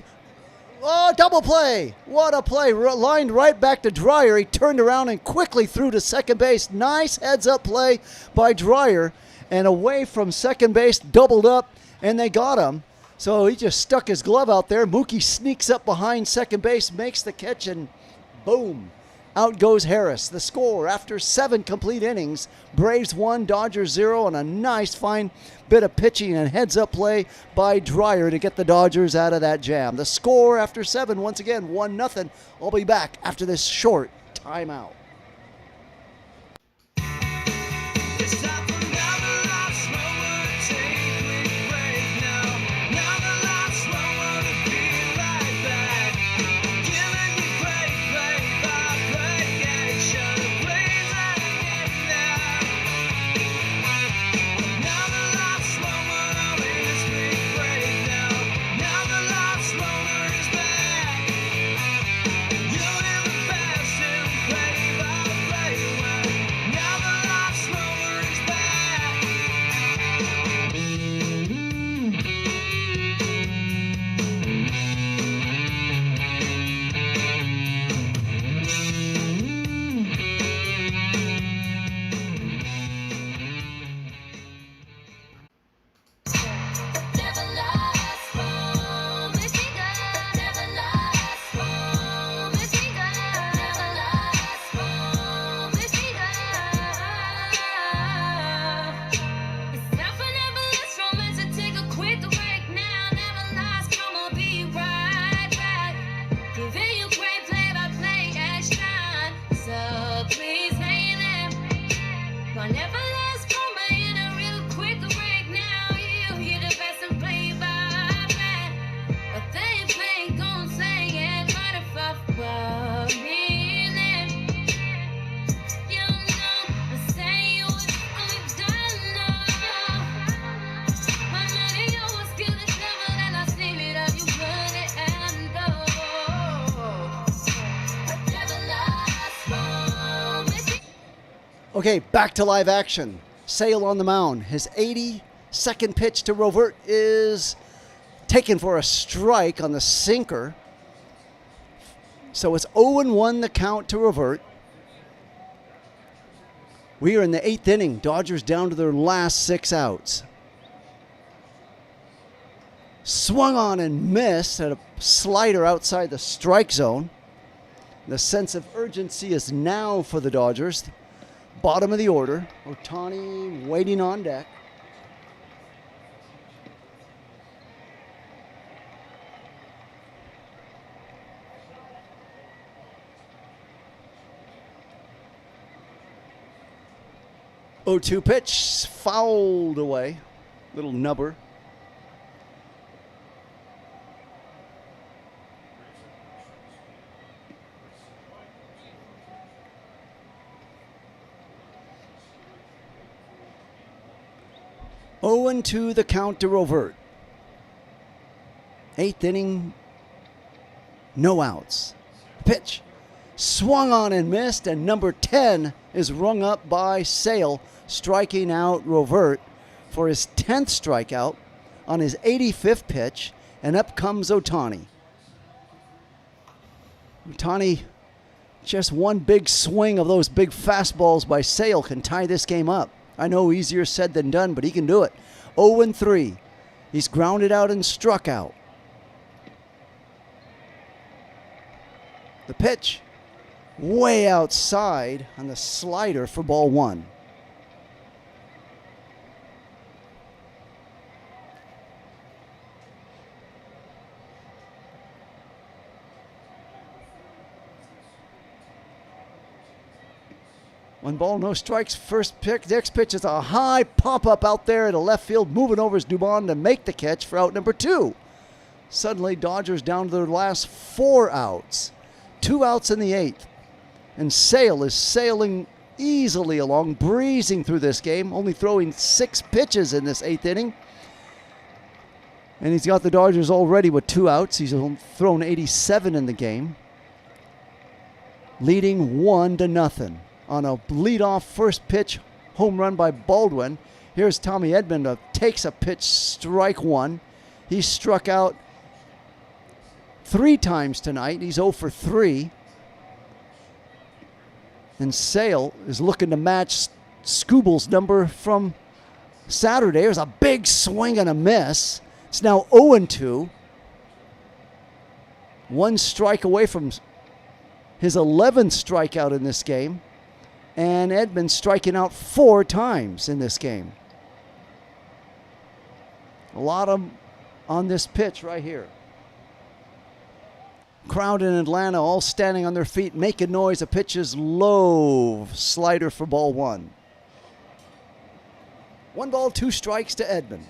Oh, double play. What a play. Lined right back to Dreyer. He turned around and quickly threw to second base. Nice heads-up play by Dreyer. And away from second base, doubled up, and they got him. So he just stuck his glove out there. Mookie sneaks up behind second base, makes the catch, and boom. Out goes Harris. The score after 7 complete innings. Braves 1, Dodgers 0, and a nice fine bit of pitching and heads-up play by Dreyer to get the Dodgers out of that jam. The score after 7, once again, 1-0. I'll be back after this short timeout. Okay, back to live action. Sale on the mound. His 82nd pitch to Rovert is taken for a strike on the sinker. So it's 0-1 the count to Rovert. We are in the 8th inning. Dodgers down to their last 6 outs. Swung on and missed at a slider outside the strike zone. The sense of urgency is now for the Dodgers. bottom of the order. Ohtani waiting on deck. Oh, 2 pitch, fouled away. Little nubber. Oh, and 2 the count to Rovert. 8th inning, no outs. Pitch, swung on and missed, and number 10 is rung up by Sale, striking out Rovert for his 10th strikeout on his 85th pitch, and up comes Ohtani. Ohtani, just one big swing of those big fastballs by Sale can tie this game up. I know easier said than done, but he can do it. 0-3. He's grounded out and struck out. The pitch, way outside on the slider for ball 1. One ball, no strikes. First pick. Next pitch is a high pop-up out there in the left field. Moving over is Dubon to make the catch for out number 2. Suddenly, Dodgers down to their last 4 outs. 2 outs in the 8th. And Sale is sailing easily along, breezing through this game, only throwing 6 pitches in this 8th inning. And he's got the Dodgers already with 2 outs. He's thrown 87 in the game, leading 1-0. On a leadoff first pitch home run by Baldwin. Here's Tommy Edman takes a pitch, strike 1. He's struck out 3 times tonight. He's 0-3. And Sale is looking to match Skubal's number from Saturday. There's a big swing and a miss. It's now 0-2. 1 strike away from his 11th strikeout in this game. And Edman striking out 4 times in this game. A lot of them on this pitch right here. Crowd in Atlanta all standing on their feet, making noise. The pitch is low. Slider for ball 1. 1 ball, 2 strikes to Edman.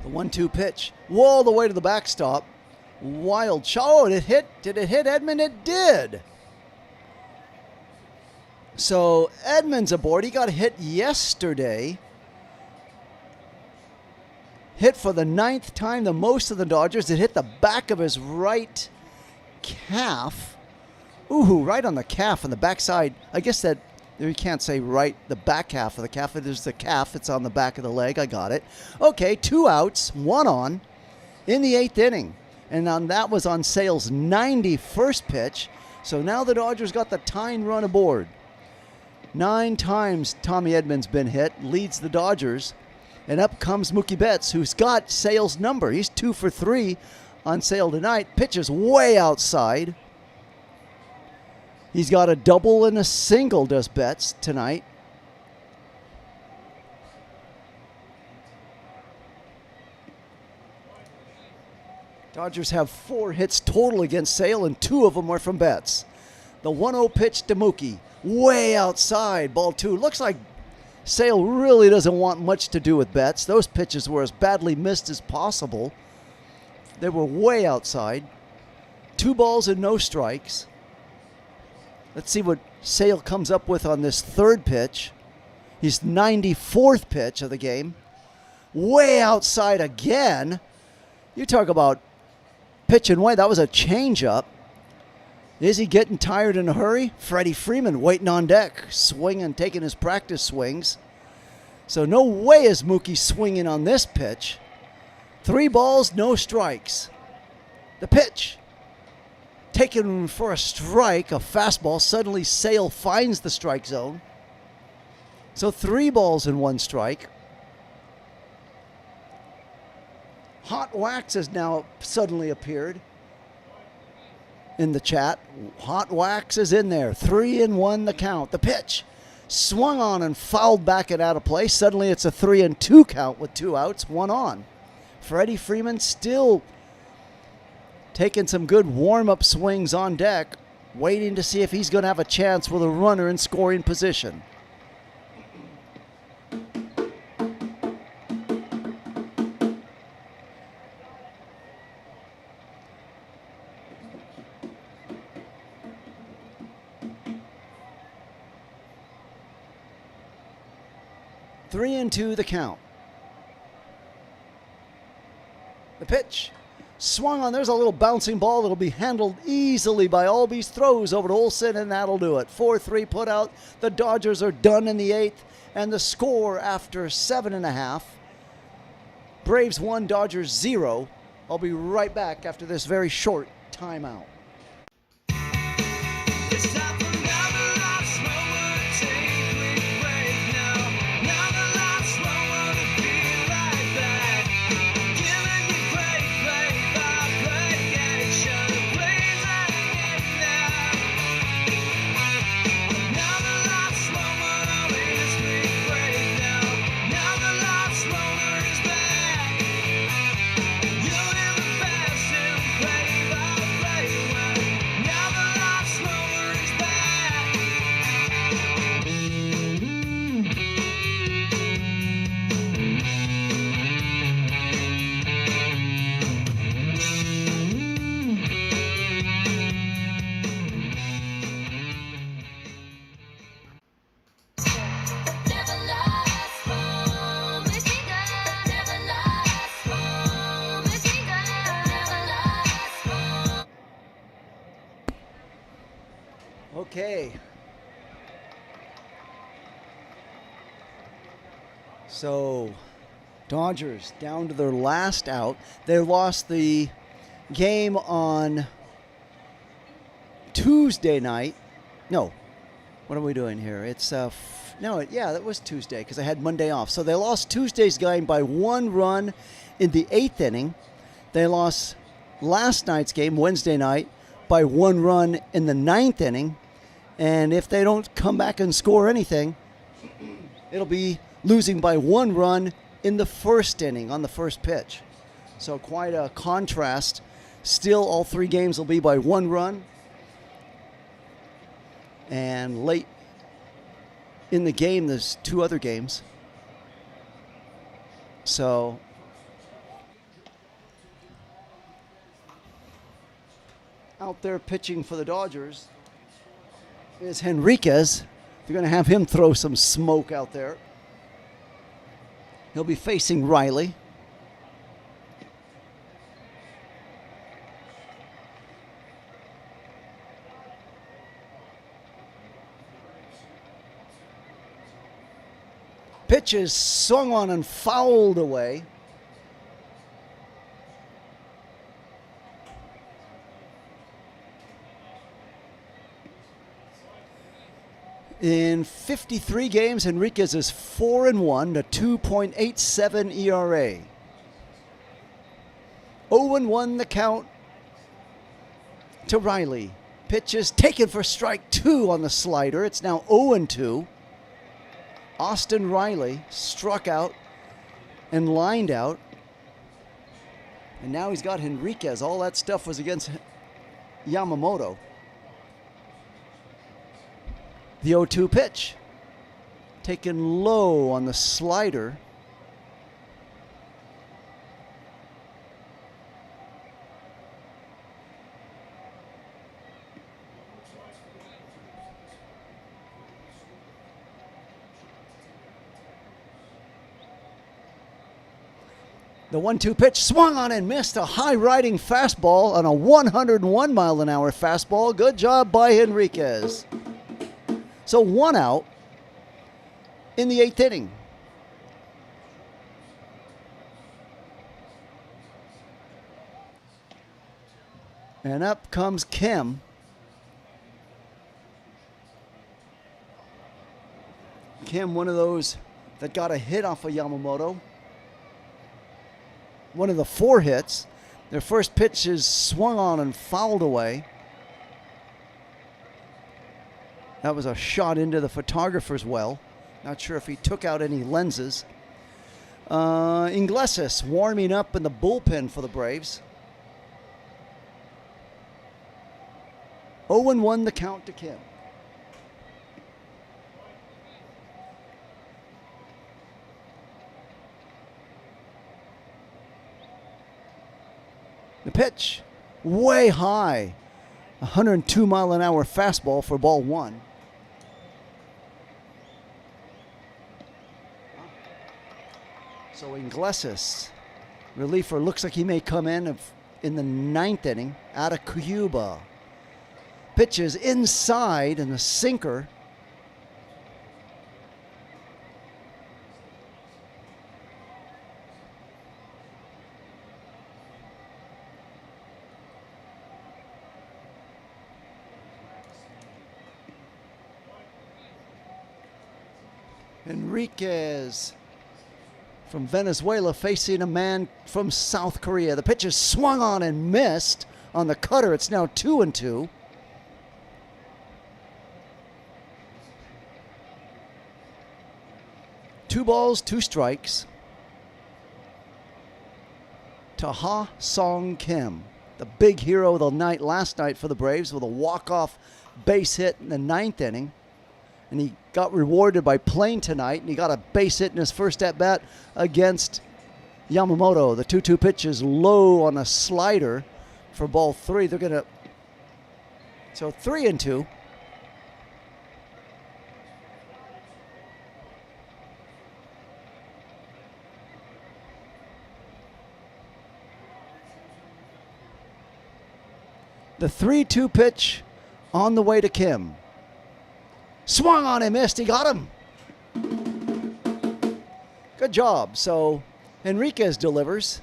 The 1-2 pitch, all the way to the backstop. Wild shot. Oh, did it hit Edman? It did. So Edman's aboard. He got hit yesterday. Hit for the 9th time, the most of the Dodgers. It hit the back of his right calf. Ooh, right on the calf on the backside. I guess that you can't say right, the back half of the calf. It is the calf. It's on the back of the leg. I got it. Okay, 2 outs, 1 on in the 8th inning. And that was on Sale's 91st pitch. So now the Dodgers got the tying run aboard. 9 times Tommy Edman's been hit, leads the Dodgers. And up comes Mookie Betts, who's got Sale's number. He's 2-for-3 on Sale tonight. Pitches way outside. He's got a double and a single, does Betts, tonight. Dodgers have 4 hits total against Sale, and 2 of them were from Betts. The 1-0 pitch to Mookie, way outside, ball 2. Looks like Sale really doesn't want much to do with Betts. Those pitches were as badly missed as possible. They were way outside. 2 balls and no strikes. Let's see what Sale comes up with on this 3rd pitch. His 94th pitch of the game. Way outside again. You talk about pitching way. That was a changeup. Is he getting tired in a hurry? Freddie Freeman waiting on deck, swinging, taking his practice swings. So no way is Mookie swinging on this pitch. 3 balls, no strikes. The pitch. Taken for a strike, a fastball. Suddenly Sale finds the strike zone. So 3 balls and 1 strike. Hot Wax has now suddenly appeared in the chat. Hot Wax is in there. 3-1 the count. The pitch swung on and fouled back and out of play. Suddenly it's a 3-2 count with 2 outs, 1 on. Freddie Freeman still taking some good warm-up swings on deck, waiting to see if he's going to have a chance with a runner in scoring position. Three and two the count. The pitch swung on. There's a little bouncing ball that'll be handled easily by Albies. Throws over to Olsen, and that'll do it. 4-3 put out. The Dodgers are done in the 8th, and the score after 7.5. Braves 1, Dodgers 0. I'll be right back after this very short timeout. Okay. So, Dodgers down to their last out. They lost the game on Tuesday night. No. What are we doing here? It's that was Tuesday because I had Monday off. So they lost Tuesday's game by 1 run in the 8th inning. They lost last night's game, Wednesday night, by 1 run in the 9th inning. And if they don't come back and score anything, it'll be losing by 1 run in the 1st inning on the first pitch. So quite a contrast. Still, all 3 games will be by 1 run. And late in the game, there's 2 other games. So out there pitching for the Dodgers is Henriquez. They're going to have him throw some smoke out there. He'll be facing Riley. Pitch is swung on and fouled away. In 53 games, Henriquez is 4-1, a 2.87 ERA. 0-1 the count to Riley. Pitch is taken for strike 2 on the slider. It's now 0-2. Austin Riley struck out and lined out. And now he's got Henriquez. All that stuff was against Yamamoto. The 0-2 pitch, taken low on the slider. The 1-2 pitch swung on and missed. A high-riding fastball on a 101-mile-an-hour fastball. Good job by Henriquez. So 1 out in the 8th inning. And up comes Kim. Kim, one of those that got a hit off of Yamamoto. one of the 4 hits. Their first pitch is swung on and fouled away. That was a shot into the photographer's well. Not sure if he took out any lenses. Iglesias warming up in the bullpen for the Braves. 0-1 the count to Kim. The pitch, way high. 102-mile-an-hour fastball for ball 1. So Iglesias, reliever, looks like he may come in the 9th inning out of Cuba. Pitches inside and the sinker. Enriquez from Venezuela facing a man from South Korea. The pitch is swung on and missed on the cutter. It's now 2-2. Two balls, 2 strikes. Ta Song Kim, the big hero of the night last night for the Braves with a walk-off base hit in the 9th inning. And he got rewarded by playing tonight, and he got a base hit in his first at-bat against Yamamoto. The 2-2 pitch is low on a slider for ball 3. They're going to... So 3-2. The 3-2 pitch on the way to Kim. Swung on and missed. He got him. Good job. So Enriquez delivers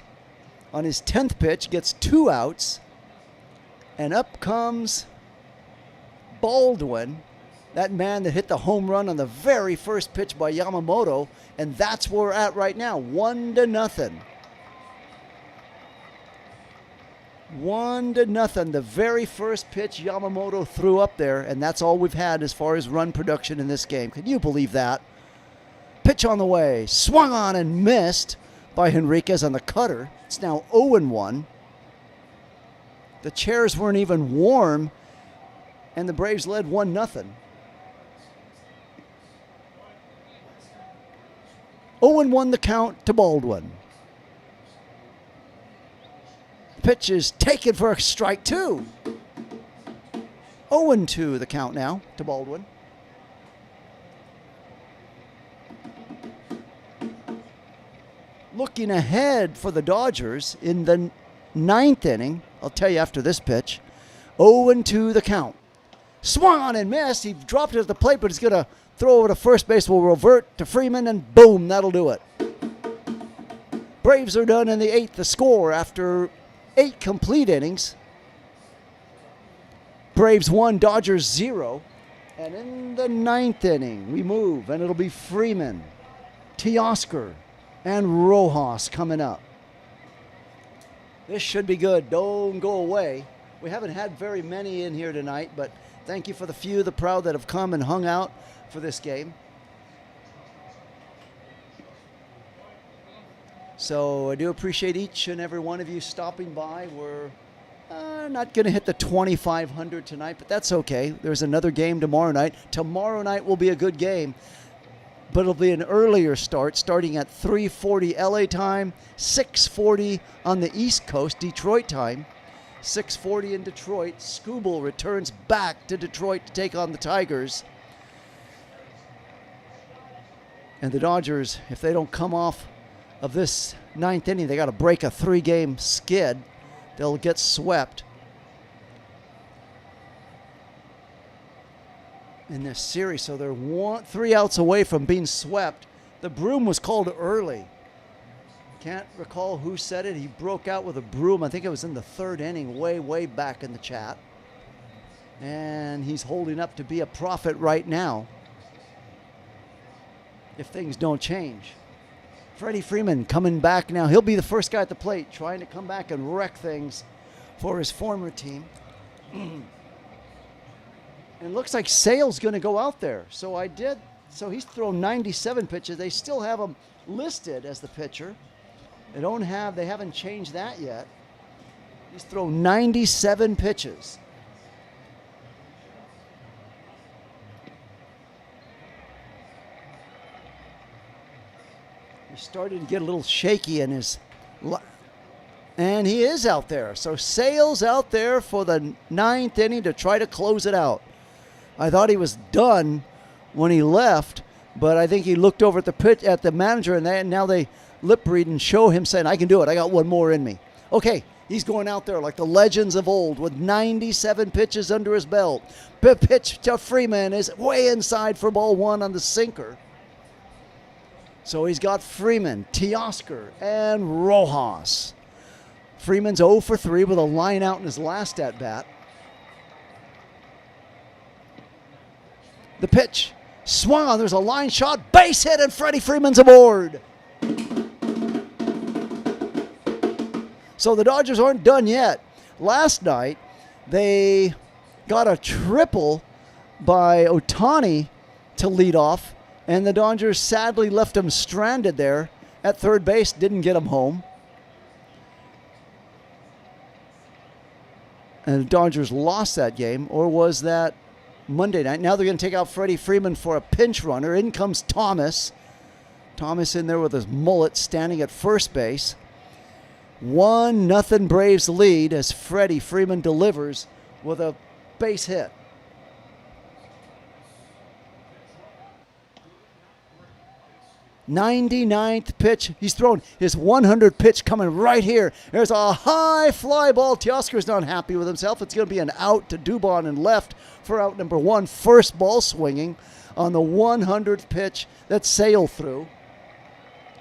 on his 10th pitch, gets 2 outs, and up comes Baldwin, that man that hit the home run on the very first pitch by Yamamoto, and that's where we're at right now, 1-0. 1-0. The very first pitch Yamamoto threw up there, and that's all we've had as far as run production in this game. Can you believe that? Pitch on the way, swung on and missed by Enriquez on the cutter. It's now 0-1. The chairs weren't even warm, and the Braves led 1-0. 0-1 the count to Baldwin. Pitch is taken for a strike 2. 0-2 the count now to Baldwin. Looking ahead for the Dodgers in the 9th inning, I'll tell you after this pitch, 0-2 the count. Swung on and missed. He dropped it at the plate, but he's going to throw over to first base. Will revert to Freeman, and boom, that'll do it. Braves are done in the 8th. The score after 8 complete innings. Braves 1, Dodgers 0. And in the 9th inning, we move, and it'll be Freeman, Teoscar, and Rojas coming up. This should be good. Don't go away. We haven't had very many in here tonight, but thank you for the few, the proud that have come and hung out for this game. So I do appreciate each and every one of you stopping by. We're not going to hit the 2,500 tonight, but that's okay. There's another game tomorrow night. Tomorrow night will be a good game, but it'll be an earlier start, starting at 3:40 LA time, 6:40 on the East Coast, Detroit time. 6:40 in Detroit. Skubal returns back to Detroit to take on the Tigers. And the Dodgers, if they don't come off of this 9th inning, they got to break a 3-game skid. They'll get swept in this series. So they're 3 outs away from being swept. The broom was called early. Can't recall who said it. He broke out with a broom. I think it was in the 3rd inning, way back in the chat. And he's holding up to be a prophet right now, if things don't change. Freddie Freeman coming back now. He'll be the first guy at the plate, trying to come back and wreck things for his former team. And it looks like Sale's going to go out there. So he's thrown 97 pitches. They still have him listed as the pitcher. They haven't changed that yet. He's thrown 97 pitches. He started to get a little shaky in his, and he is out there. So Sale's out there for the 9th inning to try to close it out. I thought he was done when he left, but I think he looked over at the manager, and now they lip read and show him saying, "I can do it. I got one more in me." Okay, he's going out there like the legends of old with 97 pitches under his belt. The pitch to Freeman is way inside for ball one on the sinker. So he's got Freeman, Teoscar, and Rojas. Freeman's 0 for 3 with a line out in his last at-bat. The pitch, swung on, there's a line shot, base hit, and Freddie Freeman's aboard. So the Dodgers aren't done yet. Last night, they got a triple by Ohtani to lead off, and the Dodgers sadly left him stranded there at third base, didn't get him home. And the Dodgers lost that game, or was that Monday night? Now they're going to take out Freddie Freeman for a pinch runner. In comes Thomas. Thomas in there with his mullet standing at first base. 1-0 Braves lead as Freddie Freeman delivers with a base hit. 99th pitch. He's thrown his 100th pitch coming right here. There's a high fly ball. Teoscar's not happy with himself. It's going to be an out to Dubon and left for out number one. First ball swinging on the 100th pitch that Sale threw.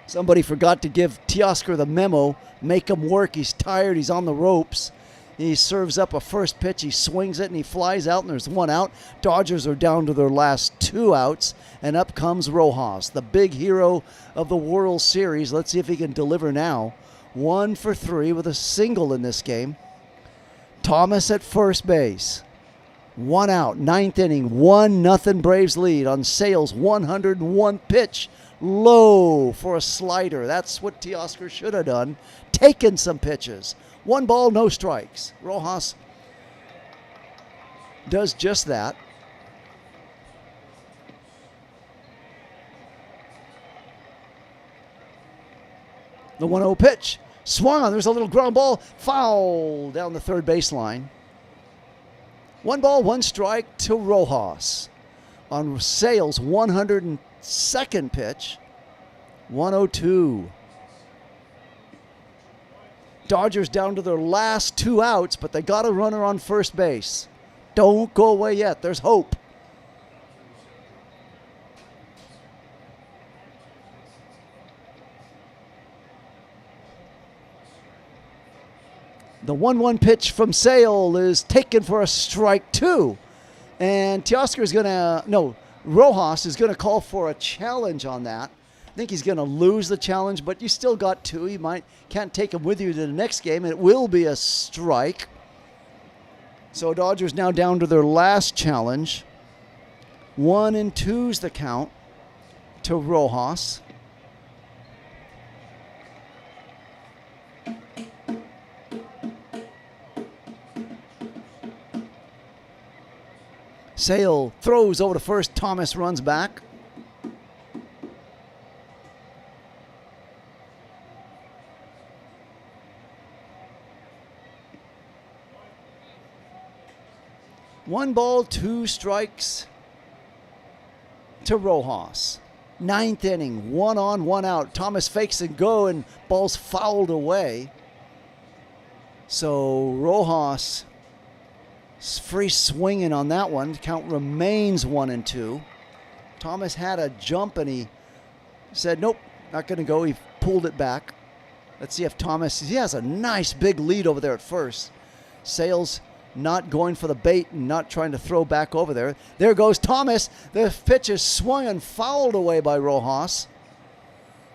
Somebody forgot to give Teoscar the memo. Make him work. He's tired. He's on the ropes. He serves up a first pitch. He swings it and he flies out, and there's one out. Dodgers are down to their last 2 outs, and up comes Rojas, the big hero of the World Series. Let's see if he can deliver now. 1 for 3 with a single in this game. Thomas at first base. 1 out, 9th inning, 1-0 Braves lead on Sale's 101 pitch. Low for a slider. That's what Teoscar should have done. Taken some pitches. 1 ball, no strikes. Rojas does just that. The 1-0 pitch. Swung on. There's a little ground ball. Foul down the third baseline. 1 ball, 1 strike to Rojas. On Sale's 102nd pitch. 102. Dodgers down to their last 2 outs, but they got a runner on first base. Don't go away yet. There's hope. The 1-1 pitch from Sale is taken for a strike 2. And Teoscar is going to, Rojas is going to call for a challenge on that. I think he's going to lose the challenge, but you still got 2. You can't take him with you to the next game, and it will be a strike. So Dodgers now down to their last challenge. 1 and 2's the count to Rojas. Sale throws over to first. Thomas runs back. One ball, 2 strikes to Rojas. 9th inning, 1 on, 1 out. Thomas fakes and go, and ball's fouled away. So Rojas free swinging on that one. Count remains 1 and 2. Thomas had a jump, and he said, nope, not going to go. He pulled it back. Let's see if Thomas, he has a nice big lead over there at first. Sale's not going for the bait and not trying to throw back over there. There goes Thomas. The pitch is swung and fouled away by Rojas.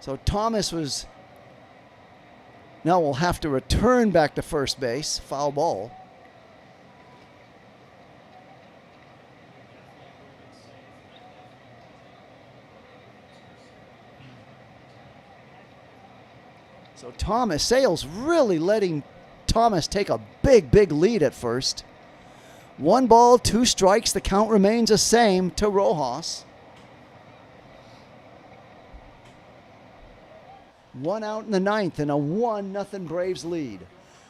So Thomas now will have to return back to first base. Foul ball. So Thomas, Sales really letting Thomas take a big, big lead at first. 1 ball, 2 strikes. The count remains the same to Rojas. 1 out in the 9th and a 1-0 Braves lead.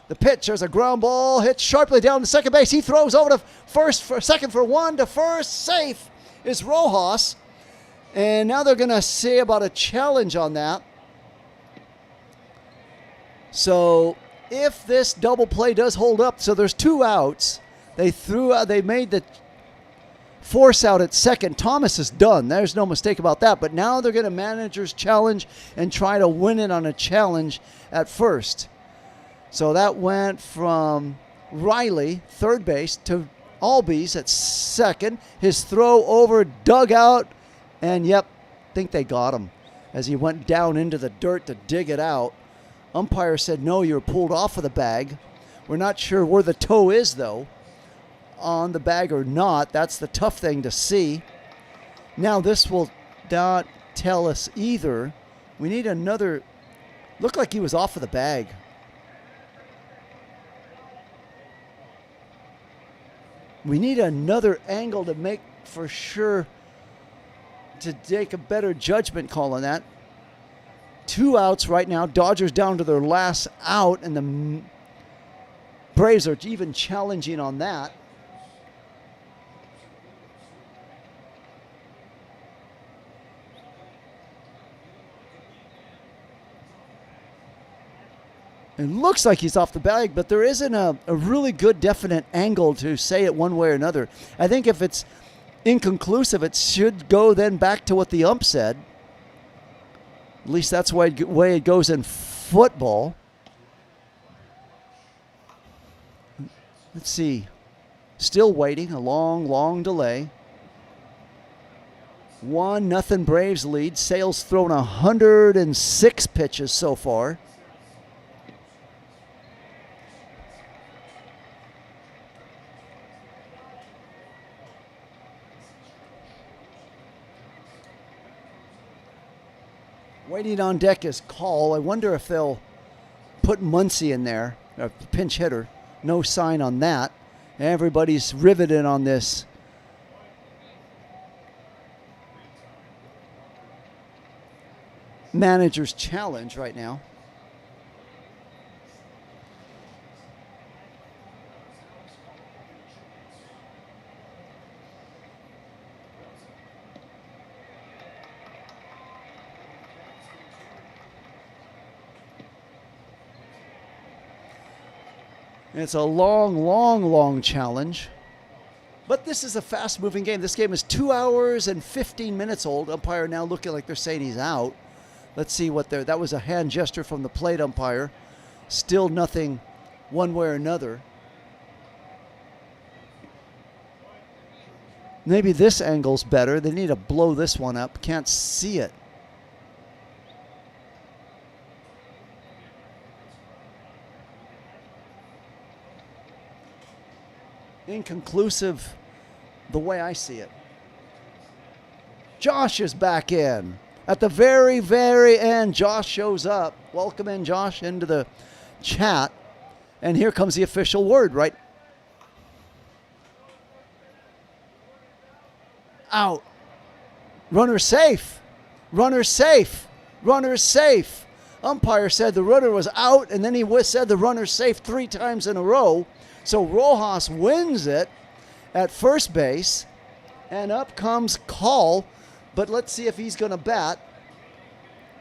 The pitch, there's a ground ball, hit sharply down to second base. He throws over to second for 1 to first. Safe is Rojas. And now they're going to say about a challenge on that. So if this double play does hold up, so there's 2 outs. They made the force out at second. Thomas is done. There's no mistake about that. But now they're going to manager's challenge and try to win it on a challenge at first. So that went from Riley, third base, to Albies at second. His throw over, dug out, and yep, think they got him as he went down into the dirt to dig it out. Umpire said, no, you're pulled off of the bag. We're not sure where the toe is, though, on the bag or not. That's the tough thing to see. Now, this will not tell us either. We need another. Looked like he was off of the bag. We need another angle to make for sure, to take a better judgment call on that. 2 outs right now. Dodgers down to their last out, and the Braves are even challenging on that. It looks like he's off the bag, but there isn't a really good definite angle to say it one way or another. I think if it's inconclusive, it should go then back to what the ump said. At least that's the way it goes in football. Let's see. Still waiting. A long, long delay. 1-0 Braves lead. Sales thrown 106 pitches so far. Waiting on deck is Call. I wonder if they'll put Muncy in there, a pinch hitter. No sign on that. Everybody's riveted on this. Manager's challenge right now. It's a long, long, long challenge. But this is a fast-moving game. This game is 2 hours and 15 minutes old. Umpire now looking like they're saying he's out. Let's see what they're... That was a hand gesture from the plate umpire. Still nothing one way or another. Maybe this angle's better. They need to blow this one up. Can't see it. Inconclusive the way I see it. Josh is back in. At the very, very end, Josh shows up. Welcome in, Josh, into the chat. And here comes the official word, right? Out. Runner safe. Runner safe. Runner safe. Umpire said the runner was out, and then he said the runner's safe 3 times in a row. So Rojas wins it at first base, and up comes Call, but let's see if he's going to bat.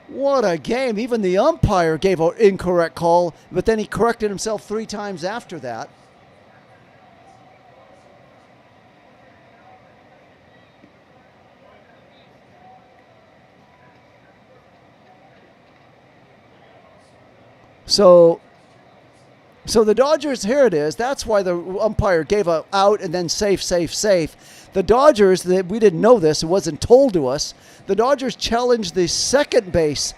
What a game. Even the umpire gave an incorrect call, but then he corrected himself 3 times after that. So the Dodgers, here it is. That's why the umpire gave a out and then safe, safe, safe. The Dodgers, we didn't know this. It wasn't told to us. The Dodgers challenged the second base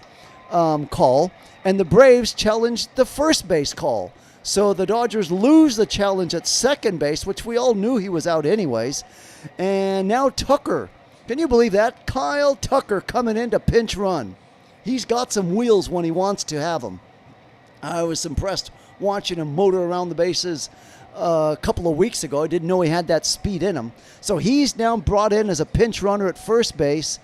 call, and the Braves challenged the first base call. So the Dodgers lose the challenge at second base, which we all knew he was out anyways. And now Tucker. Can you believe that? Kyle Tucker coming in to pinch run. He's got some wheels when he wants to have them. I was impressed watching him motor around the bases a couple of weeks ago. I didn't know he had that speed in him. So he's now brought in as a pinch runner at first base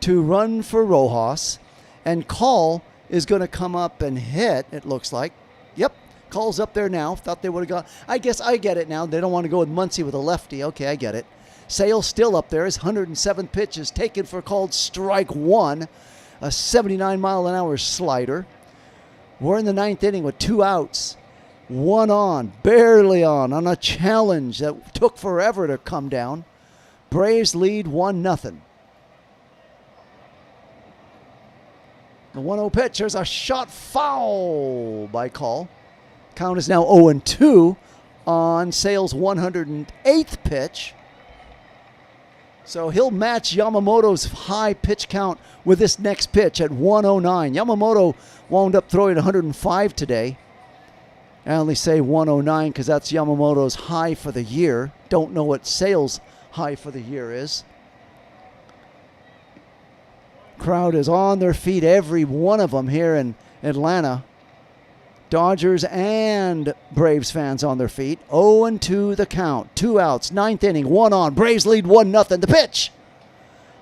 to run for Rojas. And Call is going to come up and hit, it looks like. Yep, Call's up there now. Thought they would have gone. I guess I get it now. They don't want to go with Muncy with a lefty. Okay, I get it. Sale's still up there. His 107th pitch is taken for called strike one, a 79-mile-an-hour slider. We're in the ninth inning with 2 outs. 1 on, barely on a challenge that took forever to come down. Braves lead 1-0. The 1-0 pitch, there's a shot foul by Call. Count is now 0-2 on Sale's 108th pitch. So he'll match Yamamoto's high pitch count with this next pitch at 109. Yamamoto wound up throwing 105 today. I only say 109 because that's Yamamoto's high for the year. Don't know what Sale's high for the year is. Crowd is on their feet, every one of them here in Atlanta. Dodgers and Braves fans on their feet. 0-2 the count. 2 outs. 9th inning. 1 on. Braves lead 1-0. The pitch.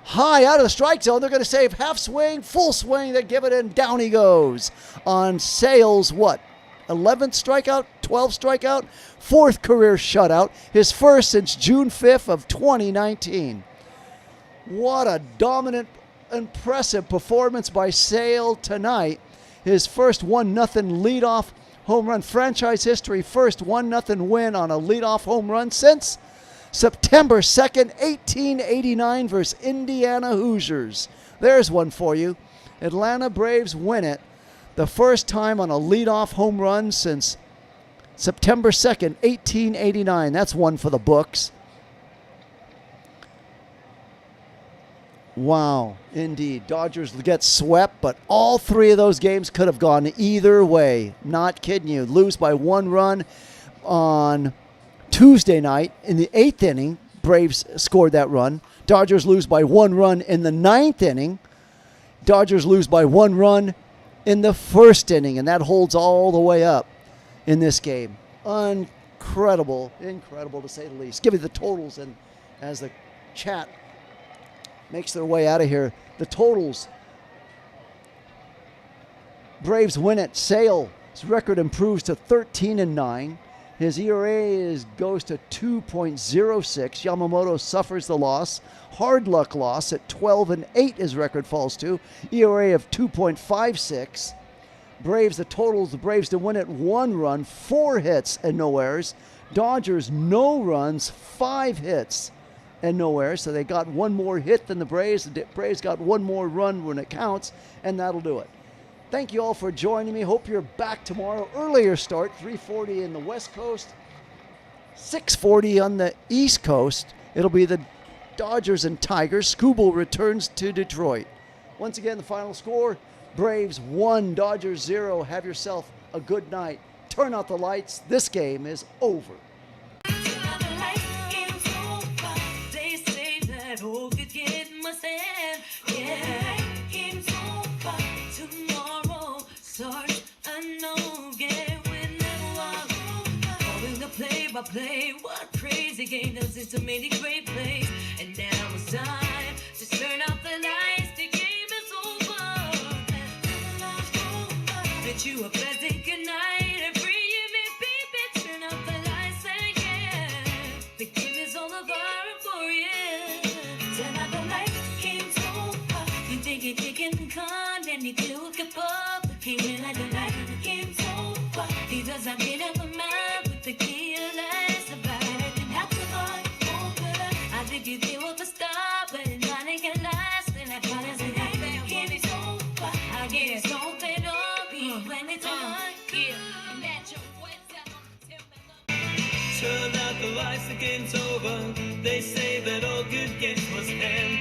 High out of the strike zone. They're going to save half swing, full swing. They give it in. Down he goes. On Sale's, 11th strikeout? 12th strikeout? 4th career shutout. His first since June 5th of 2019. What a dominant, impressive performance by Sale tonight. His first 1-0 leadoff home run, franchise history, first 1-0 win on a leadoff home run since September 2nd, 1889 versus Indiana Hoosiers. There's one for you. Atlanta Braves win it. The first time on a leadoff home run since September 2nd, 1889. That's one for the books. Wow, indeed. Dodgers get swept, but all 3 of those games could have gone either way. Not kidding you. Lose by 1 run on Tuesday night. In the 8th inning, Braves scored that run. Dodgers lose by 1 run in the 9th inning. Dodgers lose by 1 run in the 1st inning, and that holds all the way up in this game. Incredible to say the least. Give me the totals, and as the chat makes their way out of here. The totals. Braves win it. Sale's record improves to 13-9. His ERA goes to 2.06. Yamamoto suffers the loss. Hard luck loss at 12-8 his record falls to. ERA of 2.56. Braves, the totals, the Braves to win it 1 run, 4 hits and no errors. Dodgers, no runs, 5 hits and no errors. So they got 1 more hit than the Braves. The Braves got 1 more run when it counts, and that'll do it. Thank you all for joining me. Hope you're back tomorrow. Earlier start, 3:40 in the West Coast, 6:40 on the East Coast. It'll be the Dodgers and Tigers. Skubal returns to Detroit. Once again, the final score, Braves 1, Dodgers 0. Have yourself a good night. Turn out the lights. This game is over. Play what crazy game does it to many great plays, and now it's time to turn out the lights. The game is over. Bid you a pleasant good night and free evening, baby. Turn out the lights again. The game is all over for you. Turn out the lights, game's over. You think you're kicking con and you feel good for the game, and the night the game's over. He doesn't get up a man with the key. You feel the stop, but nothing can last. And I promise that it's over. I get something on when it's on. Turn out the lights, the game's over. They say that all good games